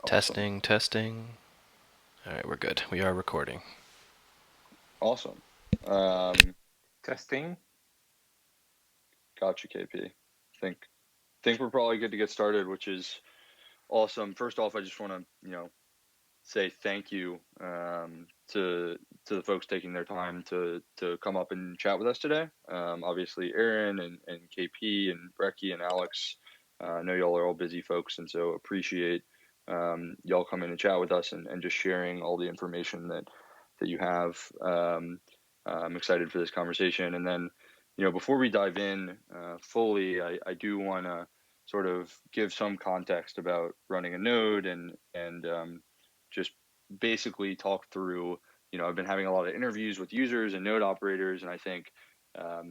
Awesome. Testing, testing. All right, we're good. We are recording. Awesome. Um, Testing. Gotcha, KP. Think think we're probably good to get started, which is awesome. First off, I just want to, say thank you to the folks taking their time to come up and chat with us today. Obviously, Aaron and KP and Brecky and Alex. I know y'all are all busy folks, and so appreciate y'all coming and chat with us and just sharing all the information that you have. I'm excited for this conversation, and then before we dive in fully, I do want to sort of give some context about running a node and just basically talk through. I've been having a lot of interviews with users and node operators, and I think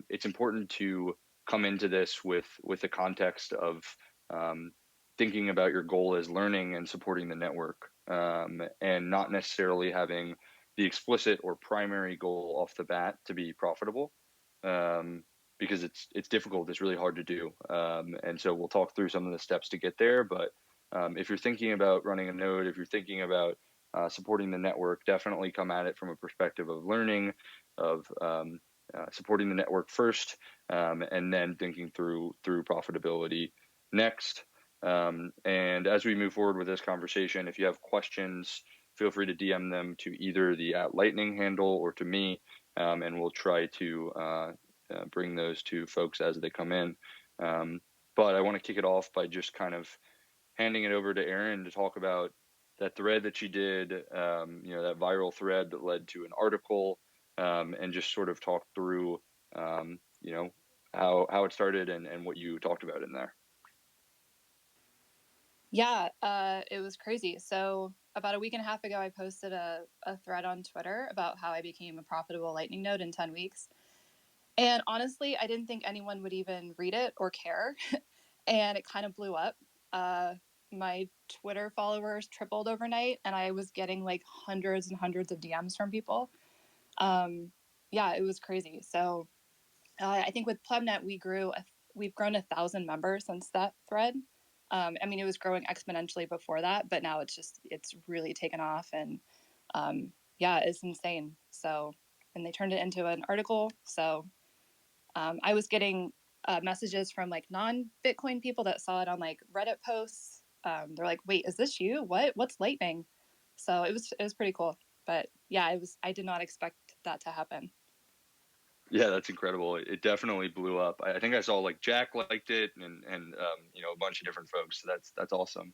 it's important to come into this with the context of um, thinking about your goal as learning and supporting the network, and not necessarily having the explicit or primary goal off the bat to be profitable. Um, because it's difficult, it's really hard to do, and so we'll talk through some of the steps to get there. But if you're thinking about running a node, if you're thinking about supporting the network, definitely come at it from a perspective of learning, of supporting the network first, and then thinking through profitability next. And as we move forward with this conversation, if you have questions, feel free to DM them to either the @lightning handle or to me, and we'll try to bring those to folks as they come in. But I want to kick it off by just kind of handing it over to Erin to talk about that thread that she did, that viral thread that led to an article, and just sort of talk through, how it started and what you talked about in there. Yeah, it was crazy. So about a week and a half ago, I posted a thread on Twitter about how I became a profitable Lightning node in 10 weeks. And honestly, I didn't think anyone would even read it or care. And it kind of blew up. My Twitter followers tripled overnight, and I was getting like hundreds and hundreds of DMs from people. Yeah, it was crazy. So I think with Plebnet, we've grown 1,000 members since that thread. I mean, it was growing exponentially before that, but now it's really taken off, and yeah, it's insane. So, and they turned it into an article. So I was getting messages from like non-Bitcoin people that saw it on like Reddit posts. They're like, "Wait, is this you? What's Lightning?" So it was pretty cool. But yeah, I did not expect that to happen. Yeah, that's incredible. It definitely blew up. I think I saw like Jack liked it and a bunch of different folks. So that's awesome.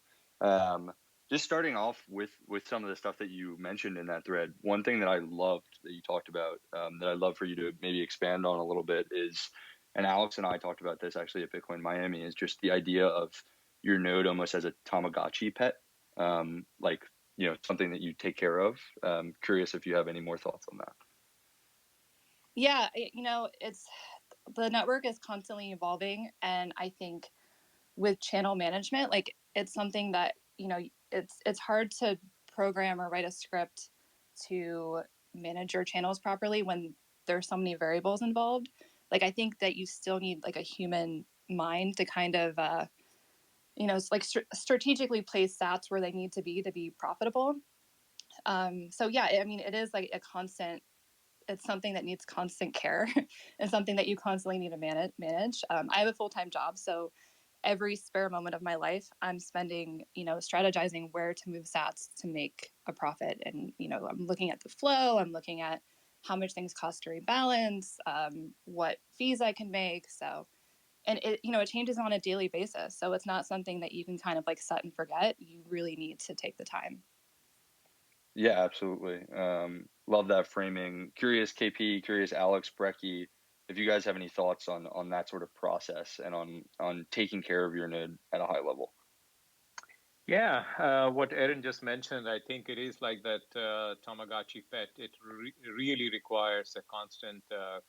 Just starting off with some of the stuff that you mentioned in that thread, one thing that I loved that you talked about, that I'd love for you to maybe expand on a little bit is, and Alex and I talked about this actually at Bitcoin Miami, is just the idea of your node almost as a Tamagotchi pet, like something that you take care of. Curious if you have any more thoughts on that. Yeah, it's the network is constantly evolving, and I think with channel management, like it's something that it's hard to program or write a script to manage your channels properly when there's so many variables involved. Like I think that you still need like a human mind to kind of it's like strategically place sats where they need to be profitable. So yeah, I mean it is like a constant, it's something that needs constant care and something that you constantly need to manage. I have a full-time job, so every spare moment of my life I'm spending strategizing where to move sats to make a profit. And I'm looking at the flow, I'm looking at how much things cost to rebalance, what fees I can make. So, and it changes on a daily basis, so it's not something that you can kind of like set and forget. You really need to take the time. Yeah, absolutely. Love that framing. Curious, KP, curious, Alex, Brecky, if you guys have any thoughts on that sort of process and on taking care of your node at a high level. Yeah, what Erin just mentioned, I think it is like that Tamagotchi pet. It really requires a constant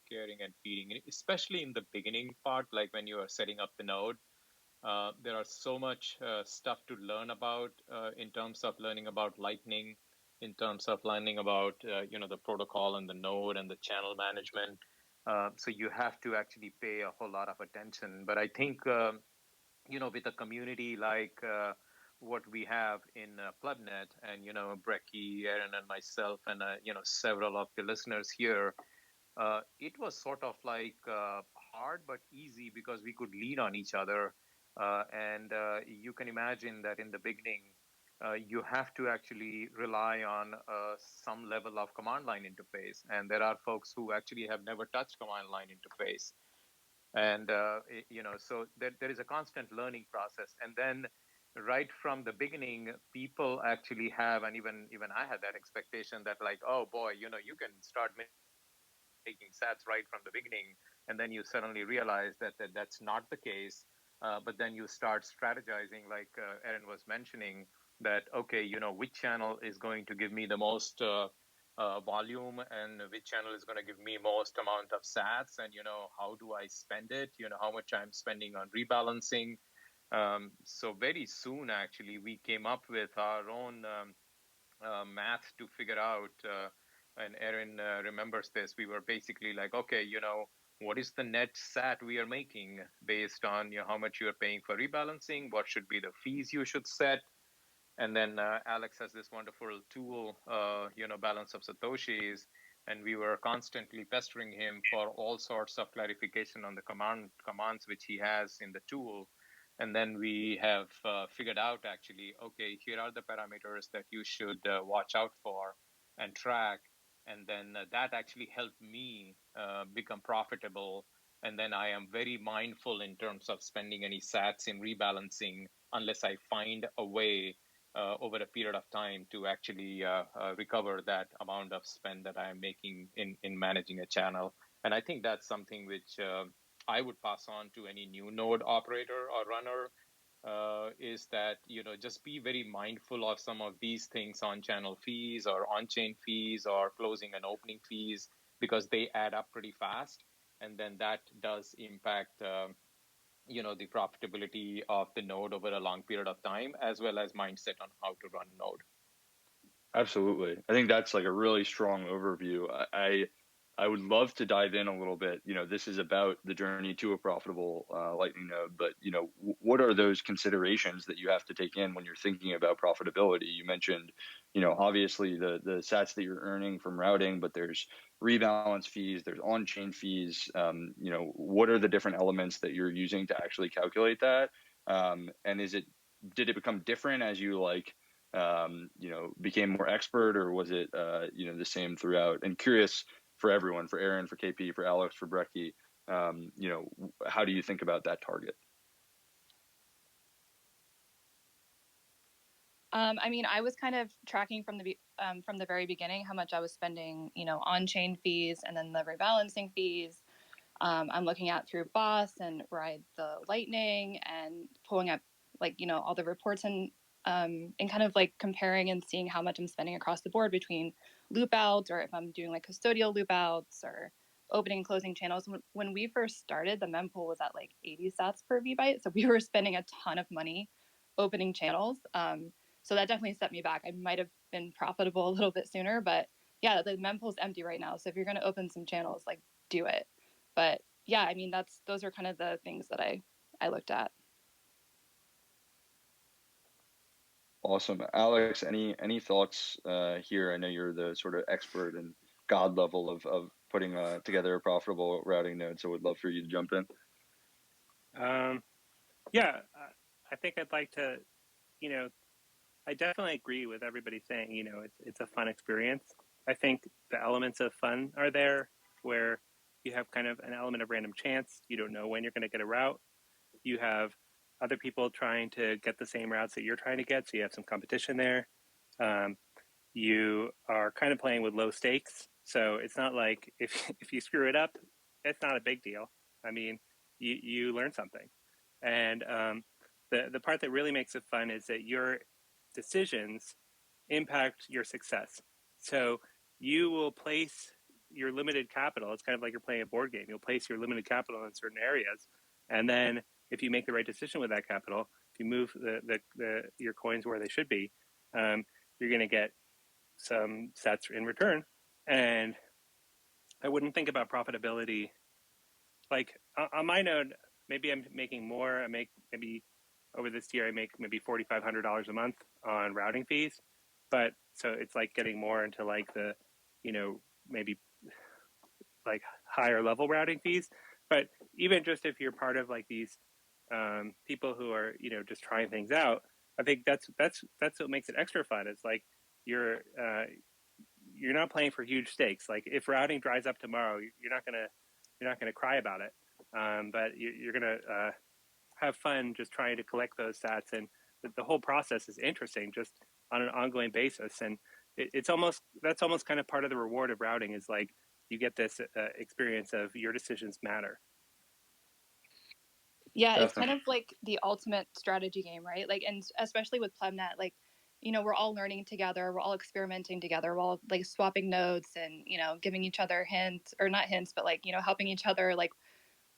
caring and feeding, especially in the beginning part, like when you are setting up the node. There are so much stuff to learn about in terms of learning about Lightning, in terms of learning about the protocol and the node and the channel management. So you have to actually pay a whole lot of attention. But I think with a community like what we have in Plebnet, and Brecky, Aaron, and myself, and several of the listeners here, it was sort of like hard but easy because we could lean on each other. And you can imagine that in the beginning, you have to actually rely on some level of command line interface. And there are folks who actually have never touched command line interface. And, so there is a constant learning process. And then right from the beginning, people actually have, and even I had that expectation that like, oh boy, you can start making sats right from the beginning, and then you suddenly realize that that's not the case. But then you start strategizing, like Erin was mentioning, that okay, which channel is going to give me the most volume, and which channel is going to give me most amount of sats, and how do I spend it? How much I'm spending on rebalancing. So very soon, actually, we came up with our own math to figure out, and Erin remembers this, we were basically like, okay, what is the net sat we are making based on how much you are paying for rebalancing, what should be the fees you should set. And then Alex has this wonderful tool, Balance of Satoshis, and we were constantly pestering him for all sorts of clarification on the commands which he has in the tool. And then we have figured out actually, okay, here are the parameters that you should watch out for and track. And then that actually helped me become profitable. And then I am very mindful in terms of spending any sats in rebalancing unless I find a way over a period of time to actually recover that amount of spend that I am making in managing a channel. And I think that's something which I would pass on to any new node operator or runner, is that, just be very mindful of some of these things, on channel fees or on chain fees or closing and opening fees, because they add up pretty fast. And then that does impact the profitability of the node over a long period of time, as well as mindset on how to run a node. Absolutely. I think that's like a really strong overview. I would love to dive in a little bit. This is about the journey to a profitable Lightning node, but what are those considerations that you have to take in when you're thinking about profitability? You mentioned, obviously the sats that you're earning from routing, but there's rebalance fees, there's on-chain fees. What are the different elements that you're using to actually calculate that? And did it become different as you became more expert, or was it, the same throughout? And curious for everyone, for Aaron, for KP, for Alex, for Brecky, how do you think about that target? I was kind of tracking from the very beginning how much I was spending, on-chain fees and then the rebalancing fees. I'm looking at through Boss and Ride the Lightning and pulling up all the reports and kind of like comparing and seeing how much I'm spending across the board between loop outs, or if I'm doing like custodial loop outs or opening and closing channels. When we first started, the mempool was at like 80 sats per vbyte. So we were spending a ton of money opening channels. So that definitely set me back. I might have been profitable a little bit sooner, but yeah, the mempool's empty right now. So if you're going to open some channels, like do it. But yeah, those are kind of the things that I looked at. Awesome. Alex, any thoughts here? I know you're the sort of expert and god level of putting together a profitable routing node, so would love for you to jump in. Yeah, I think I'd like to, I definitely agree with everybody saying, it's a fun experience. I think the elements of fun are there, where you have kind of an element of random chance. You don't know when you're going to get a route. You have other people trying to get the same routes that you're trying to get, so you have some competition there. You are kind of playing with low stakes, so it's not like if you screw it up, it's not a big deal. I mean, you learn something. And the part that really makes it fun is that your decisions impact your success. So you will place your limited capital. It's kind of like you're playing a board game. You'll place your limited capital in certain areas, and then if you make the right decision with that capital, if you move your coins where they should be, you're going to get some sats in return. And I wouldn't think about profitability like on my node. Maybe I'm making more. I make maybe over this year, I make maybe $4,500 a month on routing fees. But so it's like getting more into like the, maybe like higher level routing fees. But even just if you're part of like these people who are just trying things out, I think that's what makes it extra fun. It's like you're uh, you're not playing for huge stakes. Like if routing dries up tomorrow, you're not gonna cry about it. But you're gonna have fun just trying to collect those sats, and the whole process is interesting just on an ongoing basis. And it's almost that's almost kind of part of the reward of routing is like you get this experience of your decisions matter. Yeah, it's kind Definitely. of like the ultimate strategy game, right? Like, and especially with Plebnet, like, we're all learning together, we're all experimenting together, we're all like swapping notes and, giving each other hints or not hints, but like, helping each other like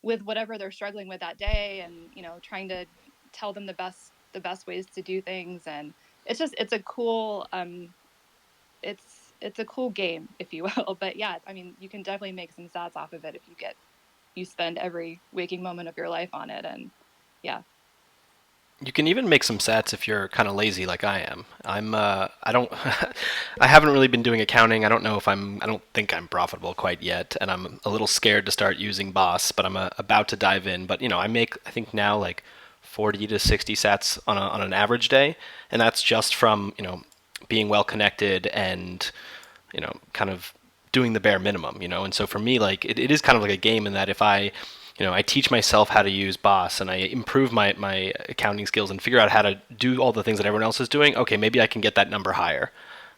with whatever they're struggling with that day and, trying to tell them the best ways to do things. And it's a cool, it's a cool game, if you will. But yeah, I mean, you can definitely make some sats off of it if you spend every waking moment of your life on it. And yeah. You can even make some sats if you're kind of lazy like I am. I don't, I haven't really been doing accounting. I don't know if I don't think I'm profitable quite yet, and I'm a little scared to start using Boss, but I'm about to dive in. But I make, I think now like 40 to 60 sats on an average day, and that's just from, being well connected and, kind of doing the bare minimum, And so for me, like it is kind of like a game in that if I teach myself how to use Boss and I improve my accounting skills and figure out how to do all the things that everyone else is doing, okay, maybe I can get that number higher.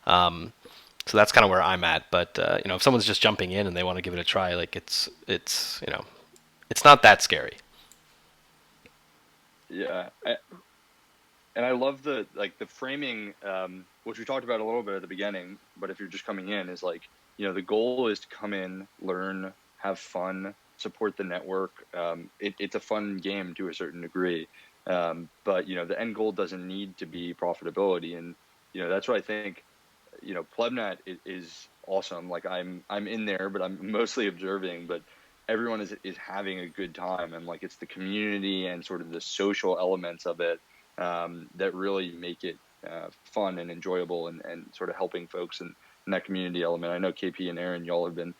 So that's kind of where I'm at. But if someone's just jumping in and they want to give it a try, like it's not that scary. Yeah. And I love the framing, which we talked about a little bit at the beginning, but if you're just coming in, is like, the goal is to come in, learn, have fun, support the network. It's a fun game to a certain degree. But the end goal doesn't need to be profitability. And, that's what I think, Plebnet is awesome. Like I'm in there, but I'm mostly observing, but everyone is having a good time. And like, it's the community and sort of the social elements of it that really make it fun and enjoyable, and sort of helping folks in that community element. I know KP and Aaron, y'all have been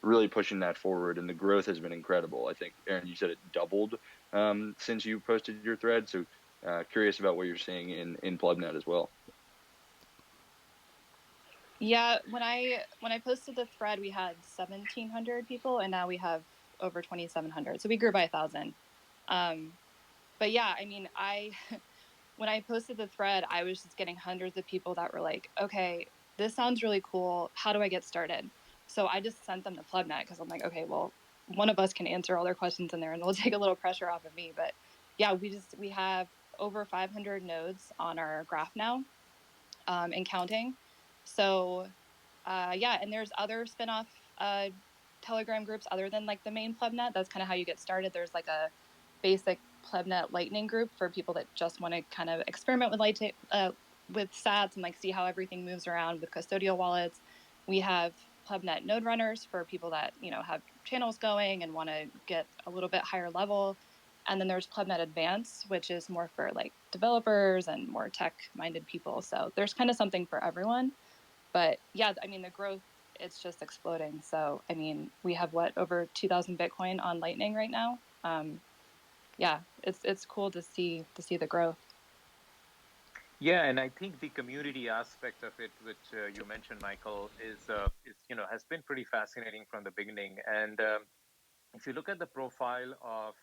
really pushing that forward, and the growth has been incredible. I think, Aaron, you said it doubled since you posted your thread. So curious about what you're seeing in Plebnet as well. Yeah, when I posted the thread, we had 1,700 people, and now we have over 2,700. So we grew by 1,000. But yeah, I mean, when I posted the thread, I was just getting hundreds of people that were like, "Okay, this sounds really cool. How do I get started?" So I just sent them to Plebnet because I'm like, "Okay, well, one of us can answer all their questions in there, and it'll take a little pressure off of me." But yeah, we have over 500 nodes on our graph now, and counting. So yeah, and there's other spin-off Telegram groups other than like the main Plebnet. That's kind of how you get started. There's like a basic Plebnet Lightning group for people that just want to kind of experiment with Sats and like see how everything moves around with custodial wallets. We have Plebnet Node Runners for people that have channels going and want to get a little bit higher level. And then there's Plebnet Advance, which is more for like developers and more tech-minded people. So there's kind of something for everyone. But yeah, I mean, the growth, it's just exploding. So I mean, we have over 2,000 Bitcoin on Lightning right now. Yeah, it's cool to see the growth. Yeah, and I think the community aspect of it, which you mentioned, Michael, is has been pretty fascinating from the beginning. And if you look at the profile of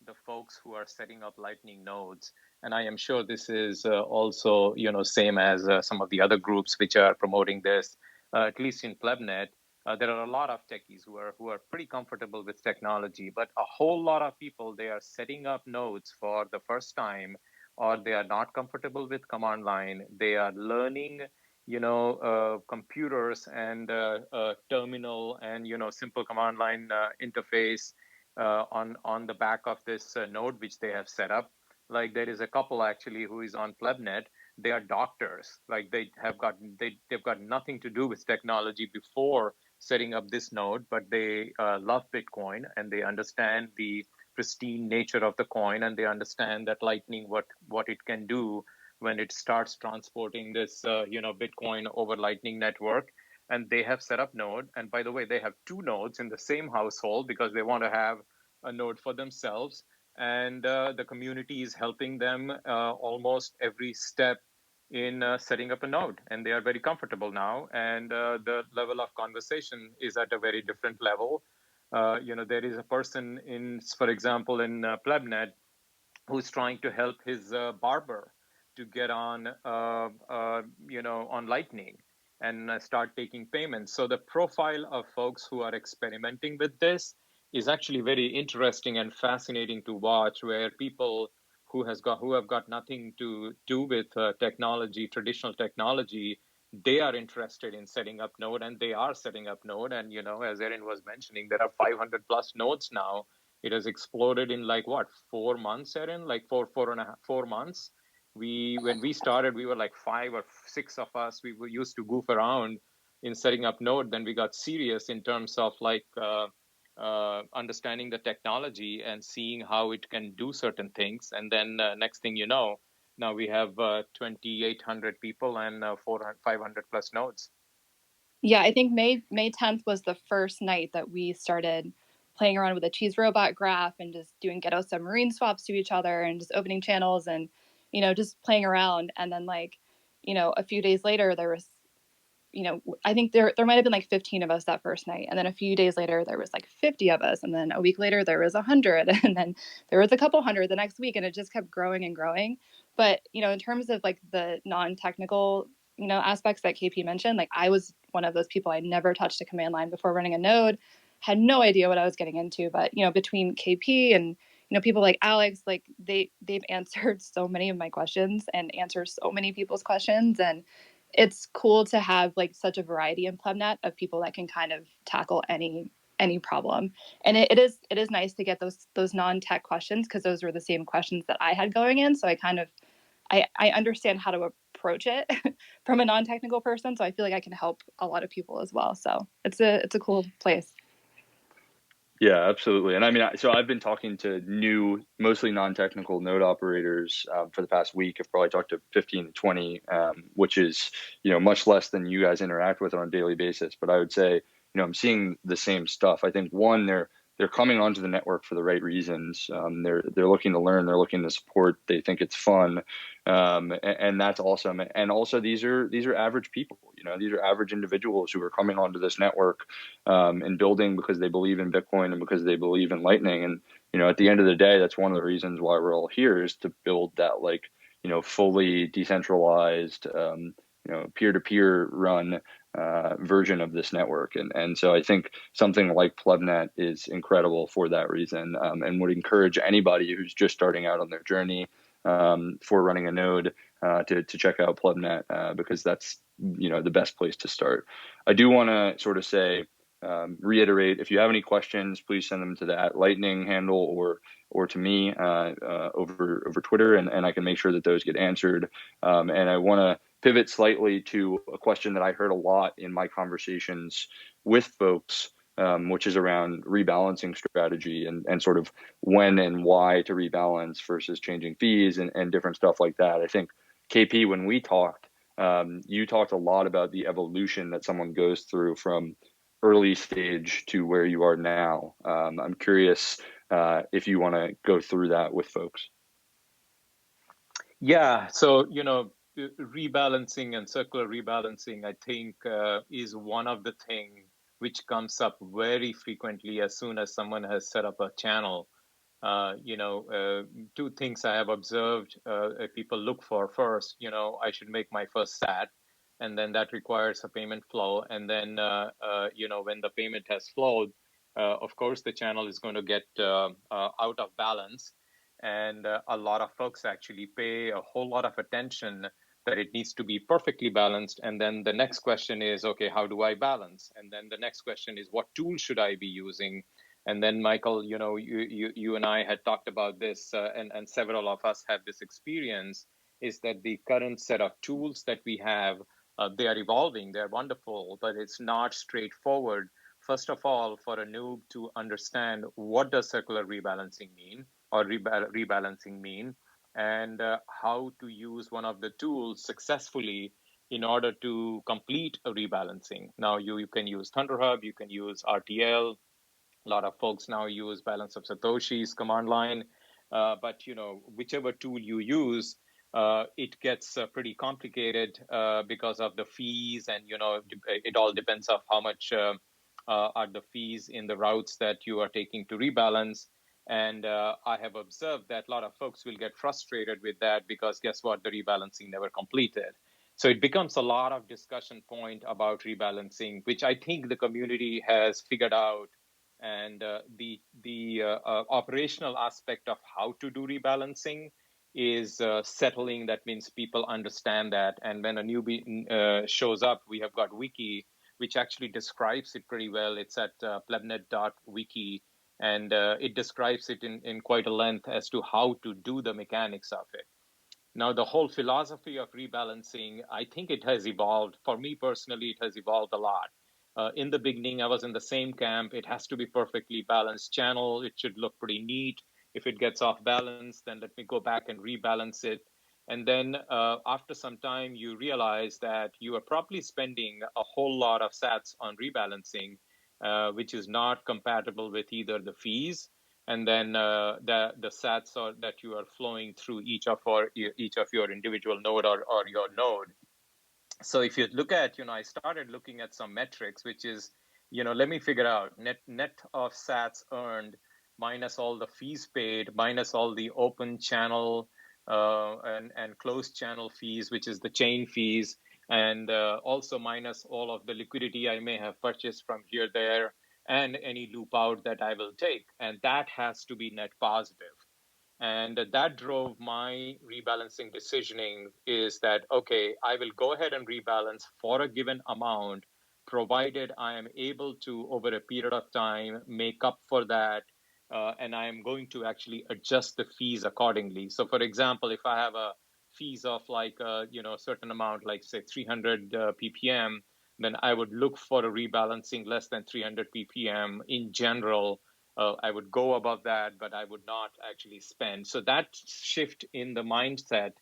the folks who are setting up Lightning nodes, and I am sure this is also same as some of the other groups which are promoting this, at least in Plebnet. There are a lot of techies who are pretty comfortable with technology, but a whole lot of people, they are setting up nodes for the first time, or they are not comfortable with command line. They are learning computers and terminal and simple command line interface on the back of this node which they have set up. Like there is a couple actually who is on Plebnet. They are doctors. Like they've got nothing to do with technology before setting up this node, but they love Bitcoin and they understand the pristine nature of the coin, and they understand that Lightning, what it can do when it starts transporting this, Bitcoin over Lightning Network. And they have set up Node. And by the way, they have two nodes in the same household because they want to have a node for themselves. And the community is helping them almost every step in setting up a node, and they are very comfortable now. And the level of conversation is at a very different level. There is a person for example, in Plebnet, who's trying to help his barber to get on, on Lightning and start taking payments. So the profile of folks who are experimenting with this is actually very interesting and fascinating to watch, where people who have got nothing to do with technology, traditional technology, they are interested in setting up Node, and they are setting up Node. And as Erin was mentioning, there are 500 plus nodes now. It has exploded in like what, 4 months, Erin? Like 4 months. When we started, we were like 5 or 6 of us. We used to goof around in setting up Node. Then we got serious in terms of like understanding the technology and seeing how it can do certain things. And then next thing you know, now we have 2,800 people and 500 plus nodes. Yeah, I think May 10th was the first night that we started playing around with a cheese robot graph and just doing ghetto submarine swaps to each other and just opening channels and, just playing around. And then a few days later, there was, I think there might have been like 15 of us that first night. And then a few days later, there was like 50 of us. And then a week later, there was 100. And then there was a couple hundred the next week. And it just kept growing and growing. But, in terms of like the non-technical, aspects that KP mentioned, like I was one of those people. I never touched a command line before running a node, had no idea what I was getting into. But, between KP and, people like Alex, like they've answered so many of my questions and answered so many people's questions. And it's cool to have like such a variety in Plebnet of people that can kind of tackle any problem. And it is nice to get those non-tech questions, because those were the same questions that I had going in. So I understand how to approach it from a non-technical person. So I feel like I can help a lot of people as well. So it's a cool place. Yeah, absolutely. And I mean, so I've been talking to new, mostly non-technical node operators for the past week. I've probably talked to 15 to 20, which is, much less than you guys interact with on a daily basis. But I would say, I'm seeing the same stuff. I think one, they're coming onto the network for the right reasons. They're looking to learn. They're looking to support. They think it's fun, and that's awesome. And also, these are average people. These are average individuals who are coming onto this network and building because they believe in Bitcoin and because they believe in Lightning. And at the end of the day, that's one of the reasons why we're all here, is to build that fully decentralized, peer-to-peer run version of this network. And so I think something like Plebnet is incredible for that reason, and would encourage anybody who's just starting out on their journey for running a node to check out Plebnet, because that's the best place to start. I do want to sort of say, reiterate, if you have any questions, please send them to the @Lightning handle or to me over Twitter, and I can make sure that those get answered. And I want to pivot slightly to a question that I heard a lot in my conversations with folks, which is around rebalancing strategy and sort of when and why to rebalance versus changing fees and different stuff like that. I think, KP, when we talked, you talked a lot about the evolution that someone goes through from early stage to where you are now. I'm curious if you want to go through that with folks. Yeah, so rebalancing and circular rebalancing, I think, is one of the things which comes up very frequently as soon as someone has set up a channel. Two things I have observed people look for. First, I should make my first SAT, and then that requires a payment flow. And then, when the payment has flowed, of course, the channel is going to get out of balance. And a lot of folks actually pay a whole lot of attention that it needs to be perfectly balanced. And then the next question is, okay, how do I balance? And then the next question is, what tool should I be using? And then, Michael, you and I had talked about this, and several of us have this experience, is that the current set of tools that we have, they are evolving, they're wonderful, but it's not straightforward first of all, for a noob to understand what does circular rebalancing mean or rebalancing mean, and how to use one of the tools successfully in order to complete a rebalancing. Now, you can use ThunderHub, you can use RTL. A lot of folks now use Balance of Satoshi's command line, but whichever tool you use, it gets pretty complicated because of the fees, and it all depends on how much are the fees in the routes that you are taking to rebalance. And I have observed that a lot of folks will get frustrated with that because guess what? The rebalancing never completed. So it becomes a lot of discussion point about rebalancing, which I think the community has figured out. And the operational aspect of how to do rebalancing is settling. That means people understand that. And when a newbie shows up, we have got wiki, which actually describes it pretty well. It's at plebnet.wiki, and it describes it in quite a length as to how to do the mechanics of it. Now, the whole philosophy of rebalancing, I think it has evolved. For me personally, it has evolved a lot. In the beginning, I was in the same camp. It has to be perfectly balanced channel. It should look pretty neat. If it gets off balance, then let me go back and rebalance it. And then after some time, you realize that you are probably spending a whole lot of sats on rebalancing, which is not compatible with either the fees and then the sats that you are flowing through each of your individual node or your node. So if you look at, I started looking at some metrics, which is, let me figure out net of sats earned minus all the fees paid, minus all the open channel and closed channel fees, which is the chain fees, and also minus all of the liquidity I may have purchased from here, there, and any loop out that I will take. And that has to be net positive. And that drove my rebalancing decisioning is that, okay, I will go ahead and rebalance for a given amount, provided I am able to, over a period of time, make up for that. And I am going to actually adjust the fees accordingly. So for example, if I have a fees of like, a certain amount, like say 300 ppm, then I would look for a rebalancing less than 300 ppm in general. I would go above that, but I would not actually spend. So that shift in the mindset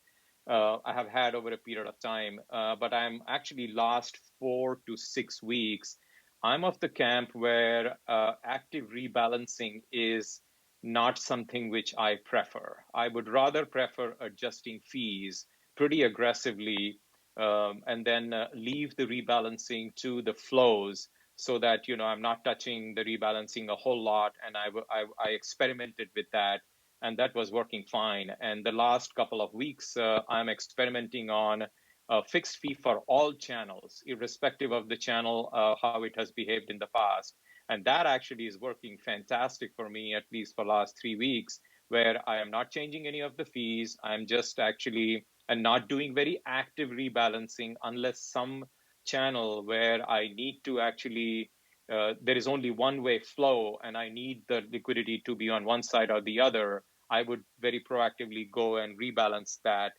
I have had over a period of time, but I'm actually last 4 to 6 weeks. I'm of the camp where active rebalancing is not something which I prefer. I would rather prefer adjusting fees pretty aggressively and then leave the rebalancing to the flows so that I'm not touching the rebalancing a whole lot. And I experimented with that, and that was working fine. And the last couple of weeks, I'm experimenting on a fixed fee for all channels, irrespective of the channel, how it has behaved in the past. And that actually is working fantastic for me, at least for last 3 weeks, where I am not changing any of the fees. I'm just actually and not doing very active rebalancing unless some channel where I need to actually, there is only one way flow and I need the liquidity to be on one side or the other, I would very proactively go and rebalance that.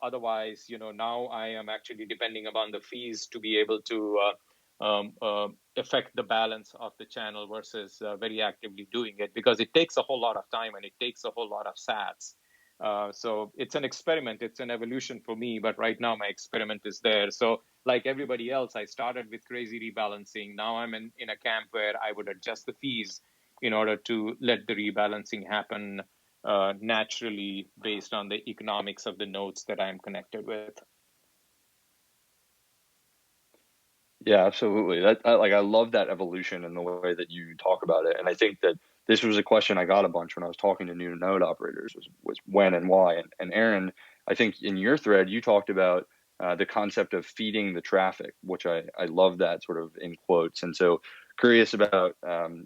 Otherwise, now I am actually depending upon the fees to be able to affect the balance of the channel versus very actively doing it, because it takes a whole lot of time and it takes a whole lot of sats. So it's an experiment, it's an evolution for me, but right now my experiment is there. So like everybody else, I started with crazy rebalancing. Now I'm in a camp where I would adjust the fees in order to let the rebalancing happen naturally based on the economics of the nodes that I'm connected with. Yeah, absolutely. I love that evolution and the way that you talk about it. And I think that this was a question I got a bunch when I was talking to new node operators was when and why. And Aaron, I think in your thread, you talked about the concept of feeding the traffic, which I love that sort of in quotes. And so curious about,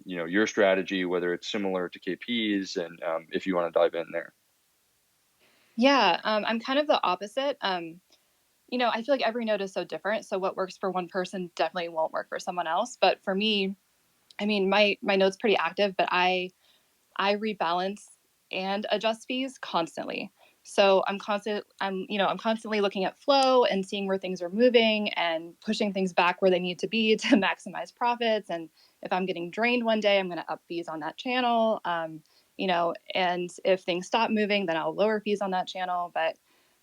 your strategy, whether it's similar to KP's, and if you want to dive in there. Yeah, I'm kind of the opposite. I feel like every node is so different. So what works for one person definitely won't work for someone else. But for me, I mean, my node's pretty active, but I rebalance and adjust fees constantly. So I'm constantly looking at flow and seeing where things are moving and pushing things back where they need to be to maximize profits. And if I'm getting drained one day, I'm going to up fees on that channel. And if things stop moving, then I'll lower fees on that channel. But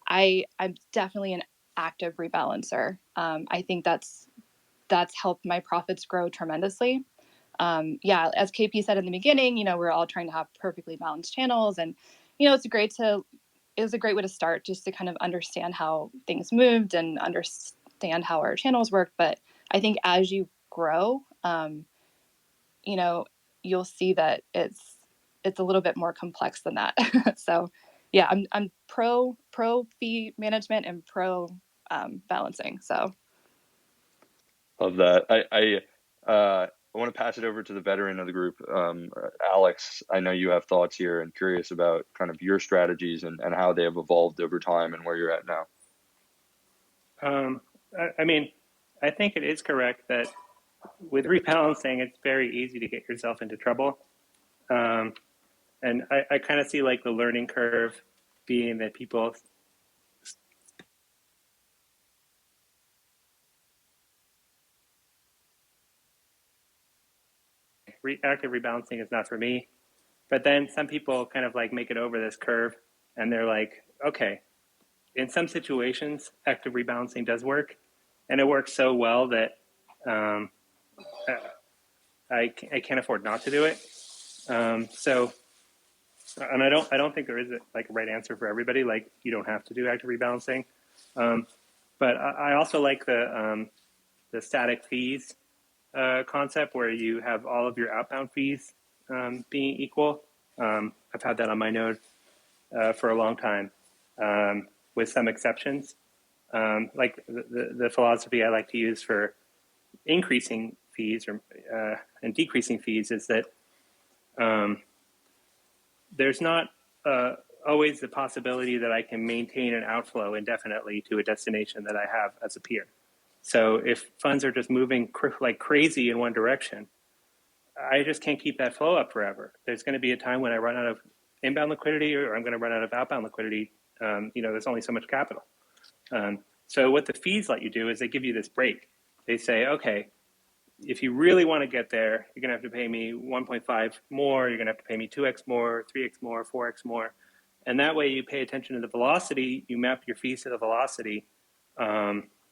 I'm definitely an active rebalancer. I think that's helped my profits grow tremendously. As KP said in the beginning, we're all trying to have perfectly balanced channels, and it was a great way to start, just to kind of understand how things moved and understand how our channels work. But I think as you grow, you'll see that it's a little bit more complex than that. So yeah, I'm pro fee management and pro balancing. So Of that, I want to pass it over to the veteran of the group, Alex. I know you have thoughts here and curious about kind of your strategies and how they have evolved over time and where you're at now. I mean, I think it is correct that with rebalancing, it's very easy to get yourself into trouble. And I kind of see like the learning curve being that people active rebalancing is not for me. But then some people kind of like make it over this curve and they're like, okay, in some situations, active rebalancing does work. And it works so well that I can't afford not to do it. And I don't think there is a right answer for everybody. Like you don't have to do active rebalancing. But I also like the static fees concept where you have all of your outbound fees being equal. I've had that on my node for a long time, with some exceptions. Like the philosophy I like to use for increasing fees and decreasing fees is that there's not always the possibility that I can maintain an outflow indefinitely to a destination that I have as a peer. So if funds are just moving like crazy in one direction, I just can't keep that flow up forever. There's going to be a time when I run out of inbound liquidity, or I'm going to run out of outbound liquidity. There's only so much capital. So what the fees let you do is they give you this break. They say, okay, if you really want to get there, you're going to have to pay me 1.5 more. You're going to have to pay me 2x more, 3x more, 4x more. And that way you pay attention to the velocity. You map your fees to the velocity.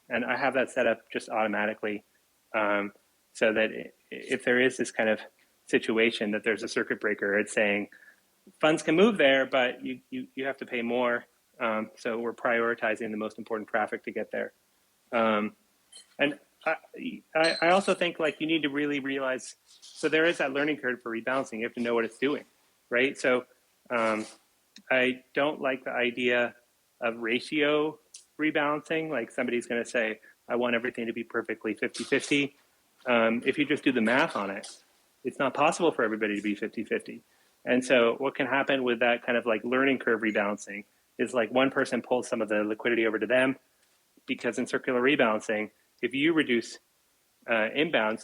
And I have that set up just automatically, so that if there is this kind of situation that there's a circuit breaker, it's saying funds can move there, but you have to pay more. So we're prioritizing the most important traffic to get there. And I also think like you need to really realize, so there is that learning curve for rebalancing. You have to know what it's doing, right? So I don't like the idea of ratio rebalancing. Like somebody's going to say, I want everything to be perfectly 50-50. If you just do the math on it, it's not possible for everybody to be 50-50. And so what can happen with that kind of like learning curve rebalancing is like one person pulls some of the liquidity over to them, because in circular rebalancing, if you reduce inbound,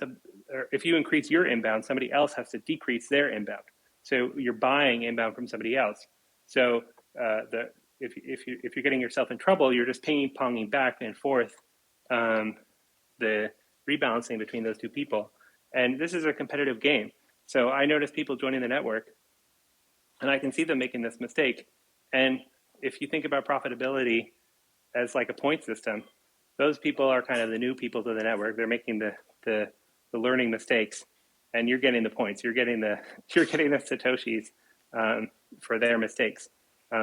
or if you increase your inbound, somebody else has to decrease their inbound. So you're buying inbound from somebody else. So if you're getting yourself in trouble, you're just ping-ponging back and forth the rebalancing between those two people. And this is a competitive game. So I notice people joining the network, and I can see them making this mistake. And if you think about profitability as like a point system, those people are kind of the new people to the network. They're making the learning mistakes, and you're getting the points. You're getting the satoshis for their mistakes.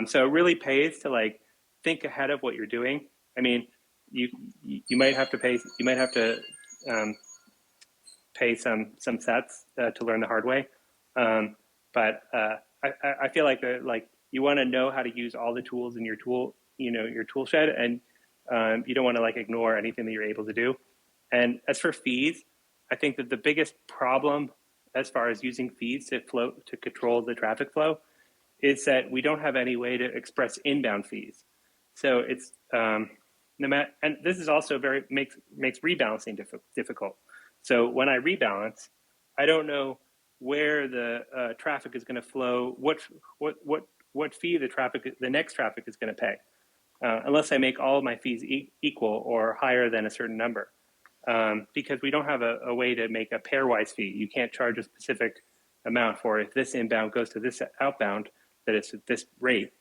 So it really pays to like think ahead of what you're doing. I mean, you might have to pay. You might have to pay some sets to learn the hard way. But I feel like you want to know how to use all the tools in your tool shed, and you don't want to like ignore anything that you're able to do. And as for fees, I think that the biggest problem as far as using fees to control the traffic flow is that we don't have any way to express inbound fees. So it's no matter, and this is also makes rebalancing difficult. So when I rebalance, I don't know where the traffic is going to flow, what what fee the next traffic is going to pay, unless I make all of my fees equal or higher than a certain number. Because we don't have a way to make a pairwise fee. You can't charge a specific amount for if this inbound goes to this outbound, that it's at this rate.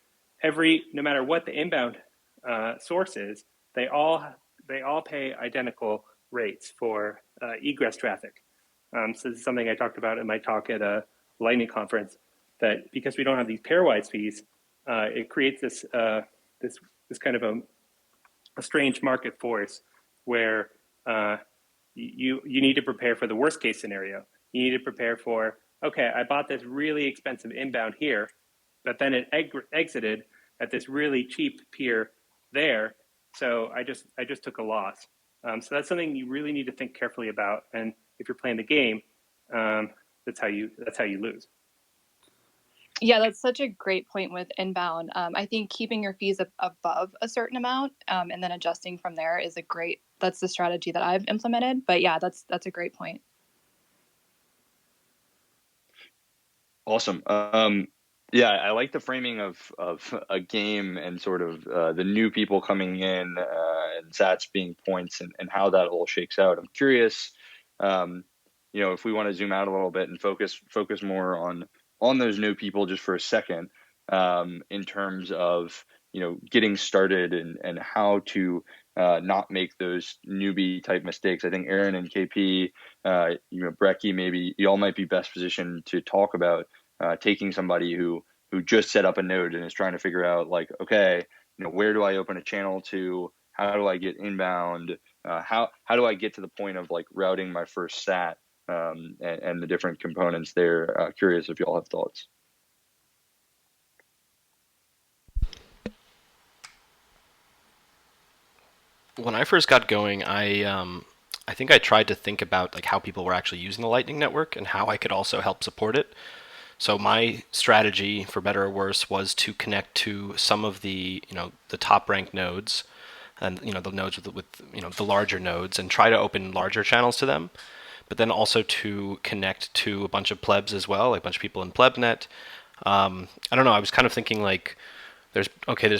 No matter what the inbound source is, they all pay identical rates for egress traffic. So this is something I talked about in my talk at a Lightning conference, that because we don't have these pairwise fees, it creates this kind of a strange market force where you need to prepare for the worst case scenario. You need to prepare for, okay, I bought this really expensive inbound here, but then it exited at this really cheap peer there, so I just took a loss. So that's something you really need to think carefully about. And if you're playing the game, that's how you lose. Yeah, that's such a great point with inbound. I think keeping your fees above a certain amount and then adjusting from there is that's the strategy that I've implemented. But yeah, that's a great point. Awesome. Yeah, I like the framing of a game and sort of the new people coming in and sats being points and how that all shakes out. I'm curious, if we want to zoom out a little bit and focus more on those new people just for a second, in terms of getting started and how to not make those newbie type mistakes. I think Aaron and KP, Brecky, maybe y'all might be best positioned to talk about taking somebody who just set up a node and is trying to figure out, like, okay, where do I open a channel to? How do I get inbound? How do I get to the point of like routing my first sat, and the different components there? Curious if y'all have thoughts. When I first got going, I think I tried to think about like how people were actually using the Lightning Network and how I could also help support it. So my strategy, for better or worse, was to connect to some of the the top ranked nodes, and the nodes with the larger nodes, and try to open larger channels to them. But then also to connect to a bunch of plebs as well, like a bunch of people in Plebnet. I don't know. I was kind of thinking like, there's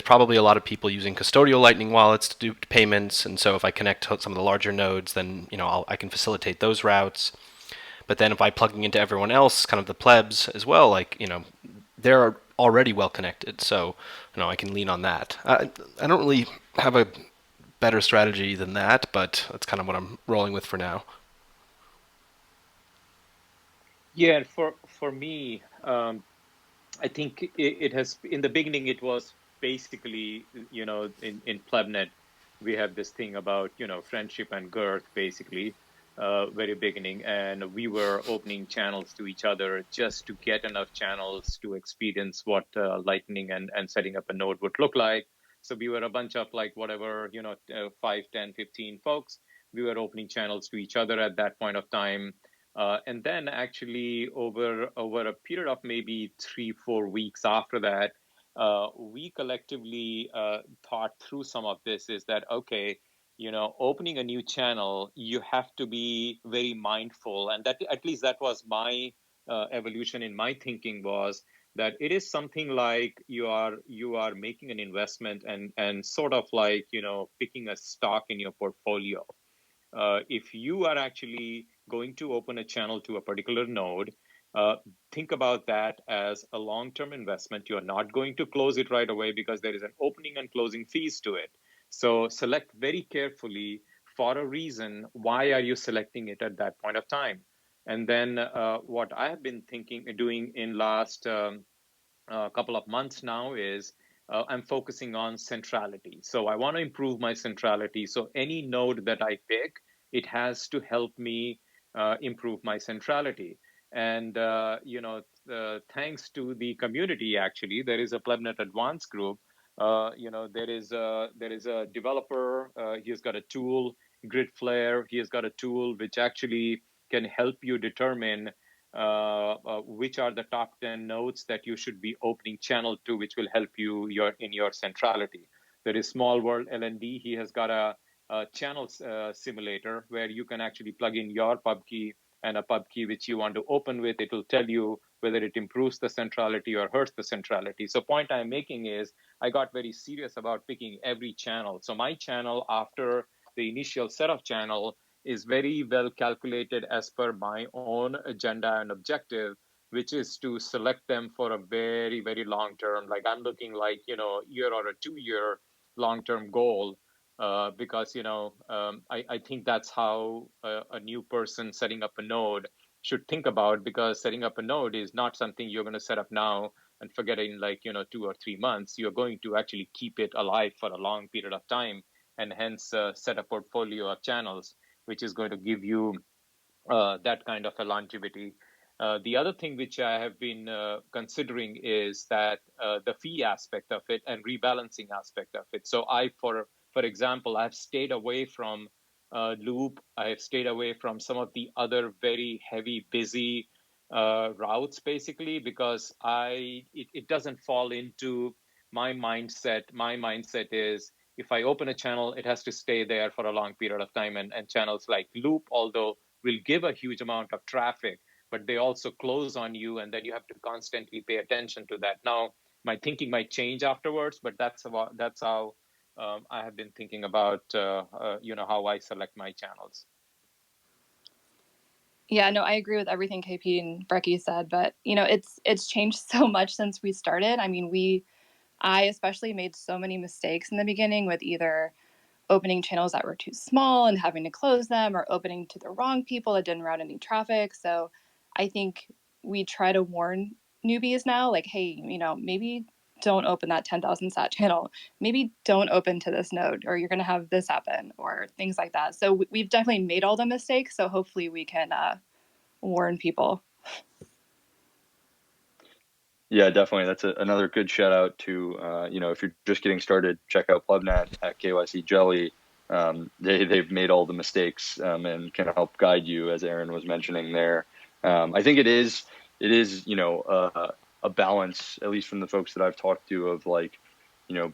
probably a lot of people using custodial Lightning wallets to do payments, and so if I connect to some of the larger nodes, then I can facilitate those routes. But then if I plugging into everyone else, kind of the plebs as well, like they're already well connected, so I can lean on that. I don't really have a better strategy than that, but that's kind of what I'm rolling with for now. Yeah, and for me, I think it has, in the beginning, it was basically, in Plebnet, we have this thing about, friendship and girth, basically, very beginning. And we were opening channels to each other just to get enough channels to experience what Lightning and setting up a node would look like. So we were a bunch of like whatever, 5, 10, 15 folks. We were opening channels to each other at that point of time. And then actually over a period of maybe 3-4 weeks after that, we collectively thought through some of this, is that, okay, opening a new channel, you have to be very mindful. And that, at least that was my evolution in my thinking, was that it is something like you are making an investment and sort of like, picking a stock in your portfolio. If you are actually going to open a channel to a particular node, think about that as a long-term investment. You are not going to close it right away because there is an opening and closing fees to it. So select very carefully for a reason. Why are you selecting it at that point of time? And then what I have been doing in last couple of months now is I'm focusing on centrality. So I want to improve my centrality. So any node that I pick, it has to help me improve my centrality. And thanks to the community, actually, there is a Plebnet Advanced group. There is a developer. He has got a tool, Grid Flare. He has got a tool which actually can help you determine which are the top 10 nodes that you should be opening channel to, which will help you in your centrality. There is Small World LND. He has got a channel simulator where you can actually plug in your pub key and a pub key which you want to open with. It will tell you whether it improves the centrality or hurts the centrality. So point I'm making is I got very serious about picking every channel. So my channel after the initial set of channel is very well calculated as per my own agenda and objective, which is to select them for a very, very long term. Like I'm looking like, year or a 2 year long-term goal, because, I think that's how a new person setting up a node should think about, because setting up a node is not something you're going to set up now and forget it in like, 2 or 3 months. You're going to actually keep it alive for a long period of time, and hence set a portfolio of channels, which is going to give you that kind of a longevity. The other thing which I have been considering is that the fee aspect of it and rebalancing aspect of it. So for example, I've stayed away from Loop. I have stayed away from some of the other very heavy, busy routes, basically, because it doesn't fall into my mindset. My mindset is if I open a channel, it has to stay there for a long period of time. And channels like Loop, although will give a huge amount of traffic, but they also close on you, and then you have to constantly pay attention to that. Now, my thinking might change afterwards, but that's how I have been thinking about how I select my channels. Yeah, no, I agree with everything KP and Brecky said, but it's changed so much since we started. I mean, I especially made so many mistakes in the beginning with either opening channels that were too small and having to close them, or opening to the wrong people that didn't route any traffic. So I think we try to warn newbies now, like, hey, maybe don't open that 10,000 sat channel. Maybe don't open to this node, or you're going to have this happen, or things like that. So we've definitely made all the mistakes. So hopefully we can warn people. Yeah, definitely. That's another good shout out to, if you're just getting started, check out Plebnet at KYC Jelly. They've made all the mistakes and can help guide you, as Aaron was mentioning there. I think it is, a balance, at least from the folks that I've talked to, of like,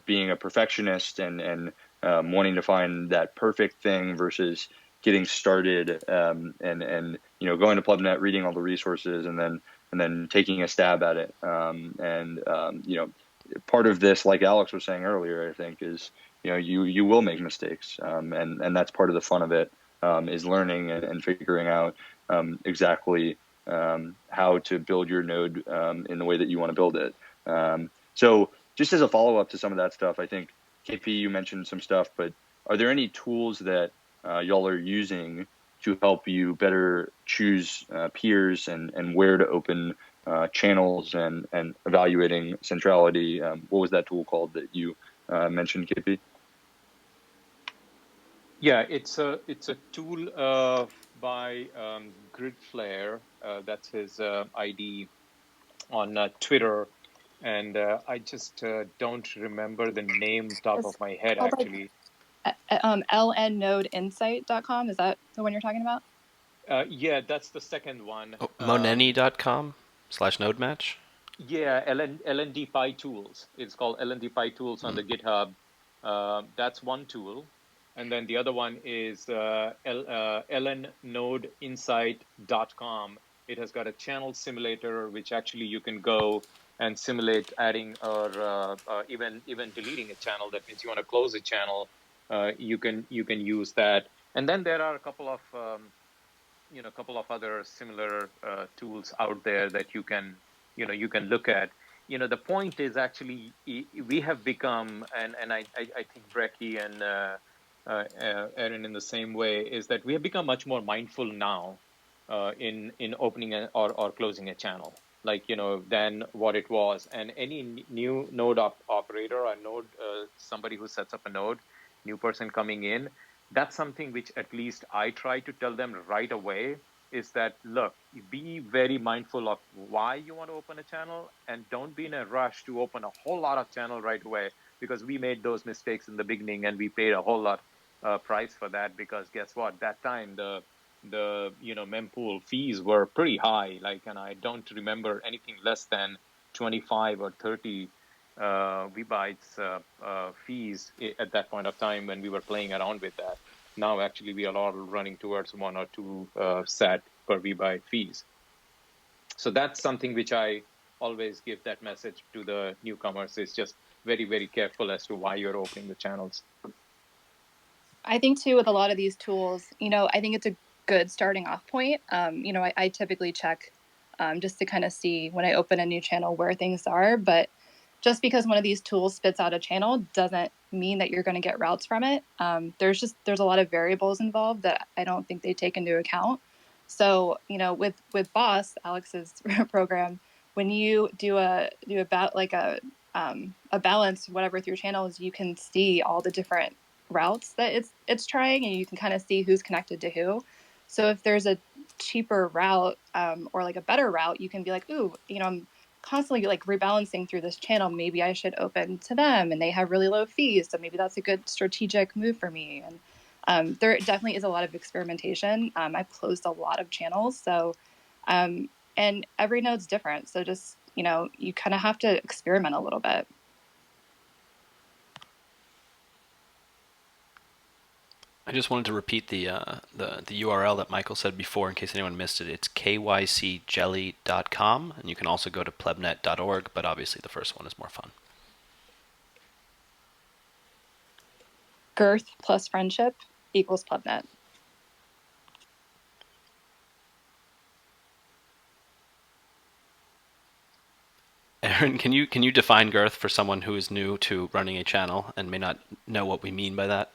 being a perfectionist and wanting to find that perfect thing versus getting started and going to Plebnet, reading all the resources, and then taking a stab at it. Part of this, like Alex was saying earlier, I think is, you will make mistakes. And that's part of the fun of it, is learning and figuring out exactly how to build your node in the way that you want to build it. So just as a follow-up to some of that stuff, I think, KP, you mentioned some stuff, but are there any tools that y'all are using to help you better choose peers and where to open channels and evaluating centrality? What was that tool called that you mentioned, KP? Yeah, it's a tool by Gridflare. That's his ID on Twitter, and I just don't remember the name top of It's my head called like actually. lnnodeinsight.com. Is that the one you're talking about? Yeah, that's the second one. Oh, moneni.com/nodematch. Yeah, LND Pi Tools. It's called LND Pi Tools on the GitHub. That's one tool. And then the other one is lnnodeinsight.com. It has got a channel simulator, which actually you can go and simulate adding or even deleting a channel. That means you want to close a channel. You can use that. And then there are a couple of other similar tools out there that you can look at. The point is actually we have become, and I think Brecky and Aaron in the same way, is that we have become much more mindful now in opening or closing a channel, like than what it was. And any new node operator or node somebody who sets up a node, new person coming in, that's something which at least I try to tell them right away, is that, look, be very mindful of why you want to open a channel, and don't be in a rush to open a whole lot of channel right away, because we made those mistakes in the beginning and we paid a whole lot price for that, because guess what, that time the mempool fees were pretty high, and I don't remember anything less than 25 or 30 VBytes fees at that point of time when we were playing around with that. Now, actually, we are all running towards 1 or 2 sat per VBuy fees. So that's something which I always give that message to the newcomers, is just very, very careful as to why you're opening the channels. I think too with a lot of these tools, I think it's a good starting off point. I typically check just to kind of see when I open a new channel where things are. But just because one of these tools spits out a channel doesn't mean that you're going to get routes from it. There's a lot of variables involved that I don't think they take into account. So with Boss, Alex's program, when you do about like a balance whatever with your channels, you can see all the different routes that it's trying, and you can kind of see who's connected to who. So if there's a cheaper route or like a better route, you can be like, ooh, I'm constantly like rebalancing through this channel. Maybe I should open to them, and they have really low fees, so maybe that's a good strategic move for me. And there definitely is a lot of experimentation. I've closed a lot of channels, so and every node's different. So just you kind of have to experiment a little bit. I just wanted to repeat the URL that Michael said before in case anyone missed it. It's kycjelly.com, and you can also go to plebnet.org, but obviously the first one is more fun. Girth plus friendship equals Plebnet. Aaron, can you define girth for someone who is new to running a channel and may not know what we mean by that?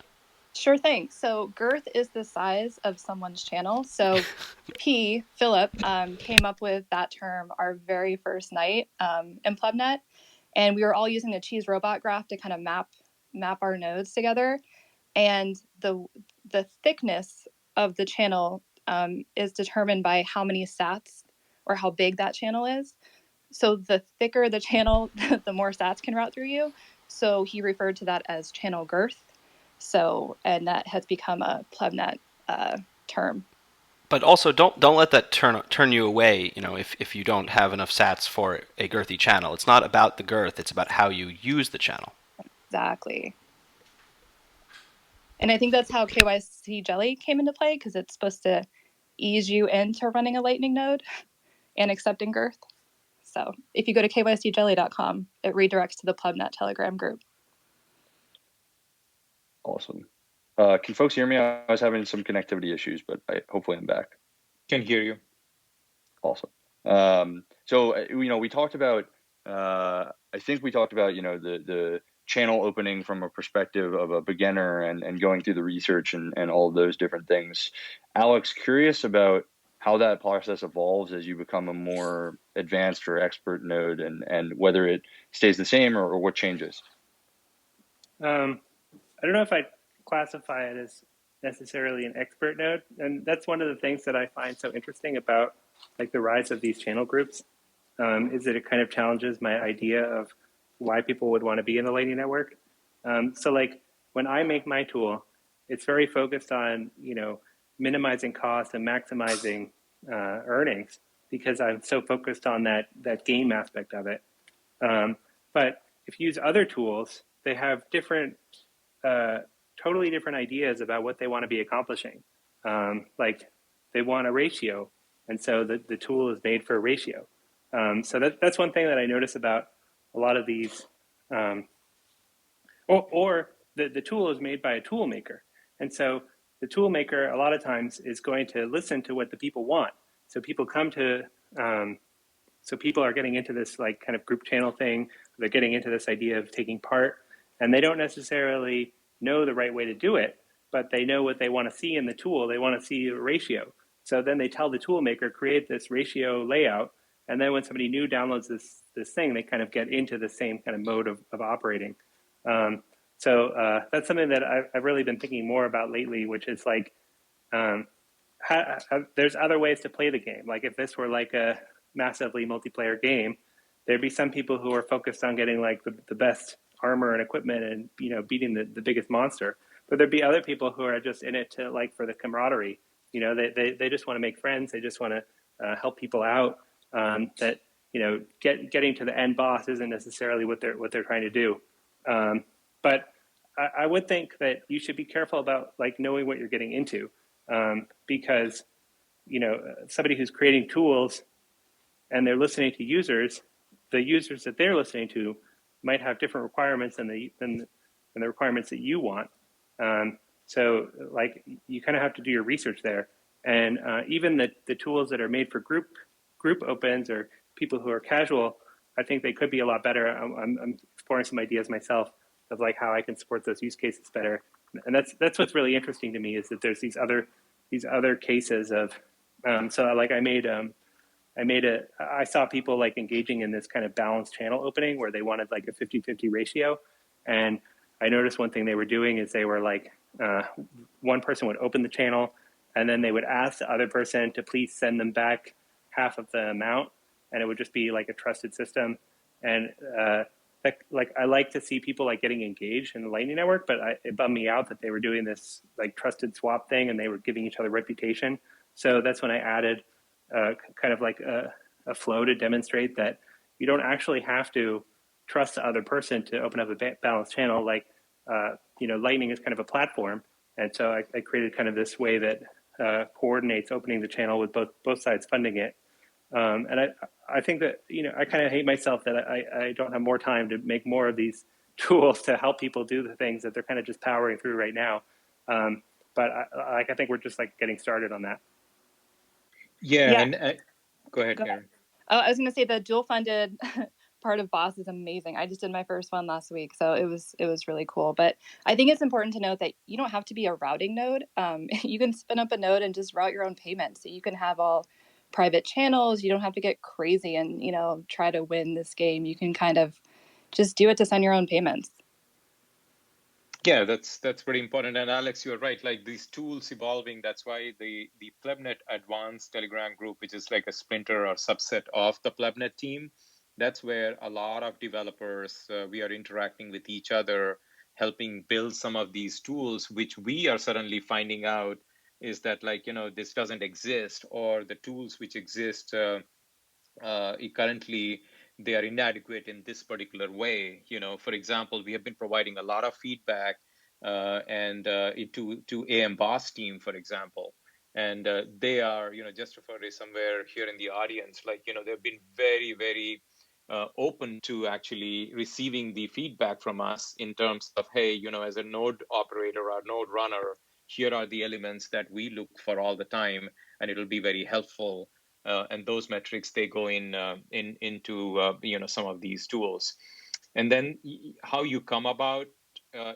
Sure thing. So girth is the size of someone's channel. So Philip, came up with that term our very first night in Plebnet, and we were all using the cheese robot graph to kind of map our nodes together. And the thickness of the channel is determined by how many sats or how big that channel is. So the thicker the channel, the more sats can route through you. So he referred to that as channel girth. So, and that has become a Plebnet term. But also, don't let that turn you away. If you don't have enough sats for a girthy channel, it's not about the girth; it's about how you use the channel. Exactly. And I think that's how KYC Jelly came into play, because it's supposed to ease you into running a Lightning node and accepting girth. So if you go to kycjelly.com, it redirects to the Plebnet Telegram group. Awesome. Can folks hear me? I was having some connectivity issues, but hopefully I'm back. Can hear you. Awesome. So we talked about. I think we talked about the channel opening from a perspective of a beginner and going through the research and all of those different things. Alex, curious about how that process evolves as you become a more advanced or expert node, and whether it stays the same or what changes. I don't know if I'd classify it as necessarily an expert node, and that's one of the things that I find so interesting about like the rise of these channel groups, is that it kind of challenges my idea of why people would want to be in the Lightning Network. So like when I make my tool, it's very focused on minimizing costs and maximizing earnings, because I'm so focused on that game aspect of it. But if you use other tools, they have totally different ideas about what they want to be accomplishing. Like they want a ratio, and so the tool is made for a ratio. So that's one thing that I notice about a lot of these, or the tool is made by a tool maker, and so the tool maker a lot of times is going to listen to what the people want. So people come to so people are getting into this like kind of group channel thing. They're getting into this idea of taking part, and they don't necessarily know the right way to do it, but they know what they want to see in the tool. They want to see a ratio. So then they tell the tool maker, create this ratio layout, and then when somebody new downloads this thing, they kind of get into the same kind of mode of operating. So that's something that I've really been thinking more about lately, which is like, there's other ways to play the game. Like if this were like a massively multiplayer game, there'd be some people who are focused on getting like the best armor and equipment and beating the biggest monster. But there'd be other people who are just in it to like for the camaraderie. They just want to make friends. They just want to help people out. That getting to the end boss isn't necessarily what they're trying to do. But I would think that you should be careful about like knowing what you're getting into, because somebody who's creating tools and they're listening to users, the users that they're listening to might have different requirements than the requirements that you want. So like you kind of have to do your research there. And even the tools that are made for group opens or people who are casual, I think they could be a lot better. I'm exploring some ideas myself of like how I can support those use cases better. And that's what's really interesting to me is that there's these other cases of so like I saw people like engaging in this kind of balanced channel opening where they wanted like a 50-50 ratio. And I noticed one thing they were doing is they were like, one person would open the channel and then they would ask the other person to please send them back half of the amount. And it would just be like a trusted system. And like I like to see people like getting engaged in the Lightning Network, but it bummed me out that they were doing this like trusted swap thing and they were giving each other reputation. So that's when I added kind of like a flow to demonstrate that you don't actually have to trust the other person to open up a balanced channel. Like, Lightning is kind of a platform. And so I created kind of this way that coordinates opening the channel with both sides funding it. And I think that, I kind of hate myself that I don't have more time to make more of these tools to help people do the things that they're kind of just powering through right now. But I think we're just like getting started on that. Yeah, Yeah. and go ahead, Go ahead. Karen. Oh, I was going to say the dual funded part of Boss is amazing. I just did my first one last week, so it was really cool. But I think it's important to note that you don't have to be a routing node. You can spin up a node and just route your own payments. So you can have all private channels. You don't have to get crazy and try to win this game. You can kind of just do it to send your own payments. Yeah, that's pretty important. And Alex, you're right. Like these tools evolving, that's why the Plebnet Advanced Telegram group, which is like a splinter or subset of the Plebnet team, that's where a lot of developers we are interacting with each other, helping build some of these tools, which we are suddenly finding out is that this doesn't exist, or the tools which exist currently they are inadequate in this particular way. For example, we have been providing a lot of feedback and to AM Boss team, for example, and they are, just to refer to somewhere here in the audience, they've been very, very open to actually receiving the feedback from us in terms of, hey, as a node operator or node runner, here are the elements that we look for all the time, and it'll be very helpful. And those metrics, they go into some of these tools. And then how you come about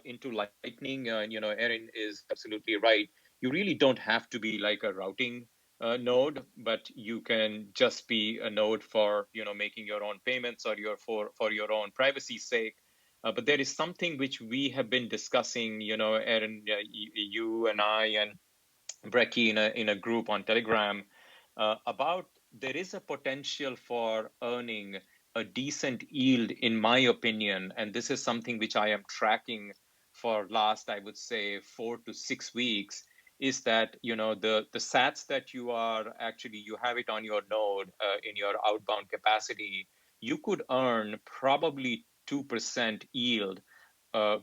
into Lightning, Erin is absolutely right. You really don't have to be like a routing node, but you can just be a node for making your own payments or for your own privacy's sake. But there is something which we have been discussing, Erin, you and I and Brecky in a group on Telegram about there is a potential for earning a decent yield, in my opinion, and this is something which I am tracking for last, I would say, 4 to 6 weeks. Is that the sats that you have it on your node in your outbound capacity, you could earn probably 2% yield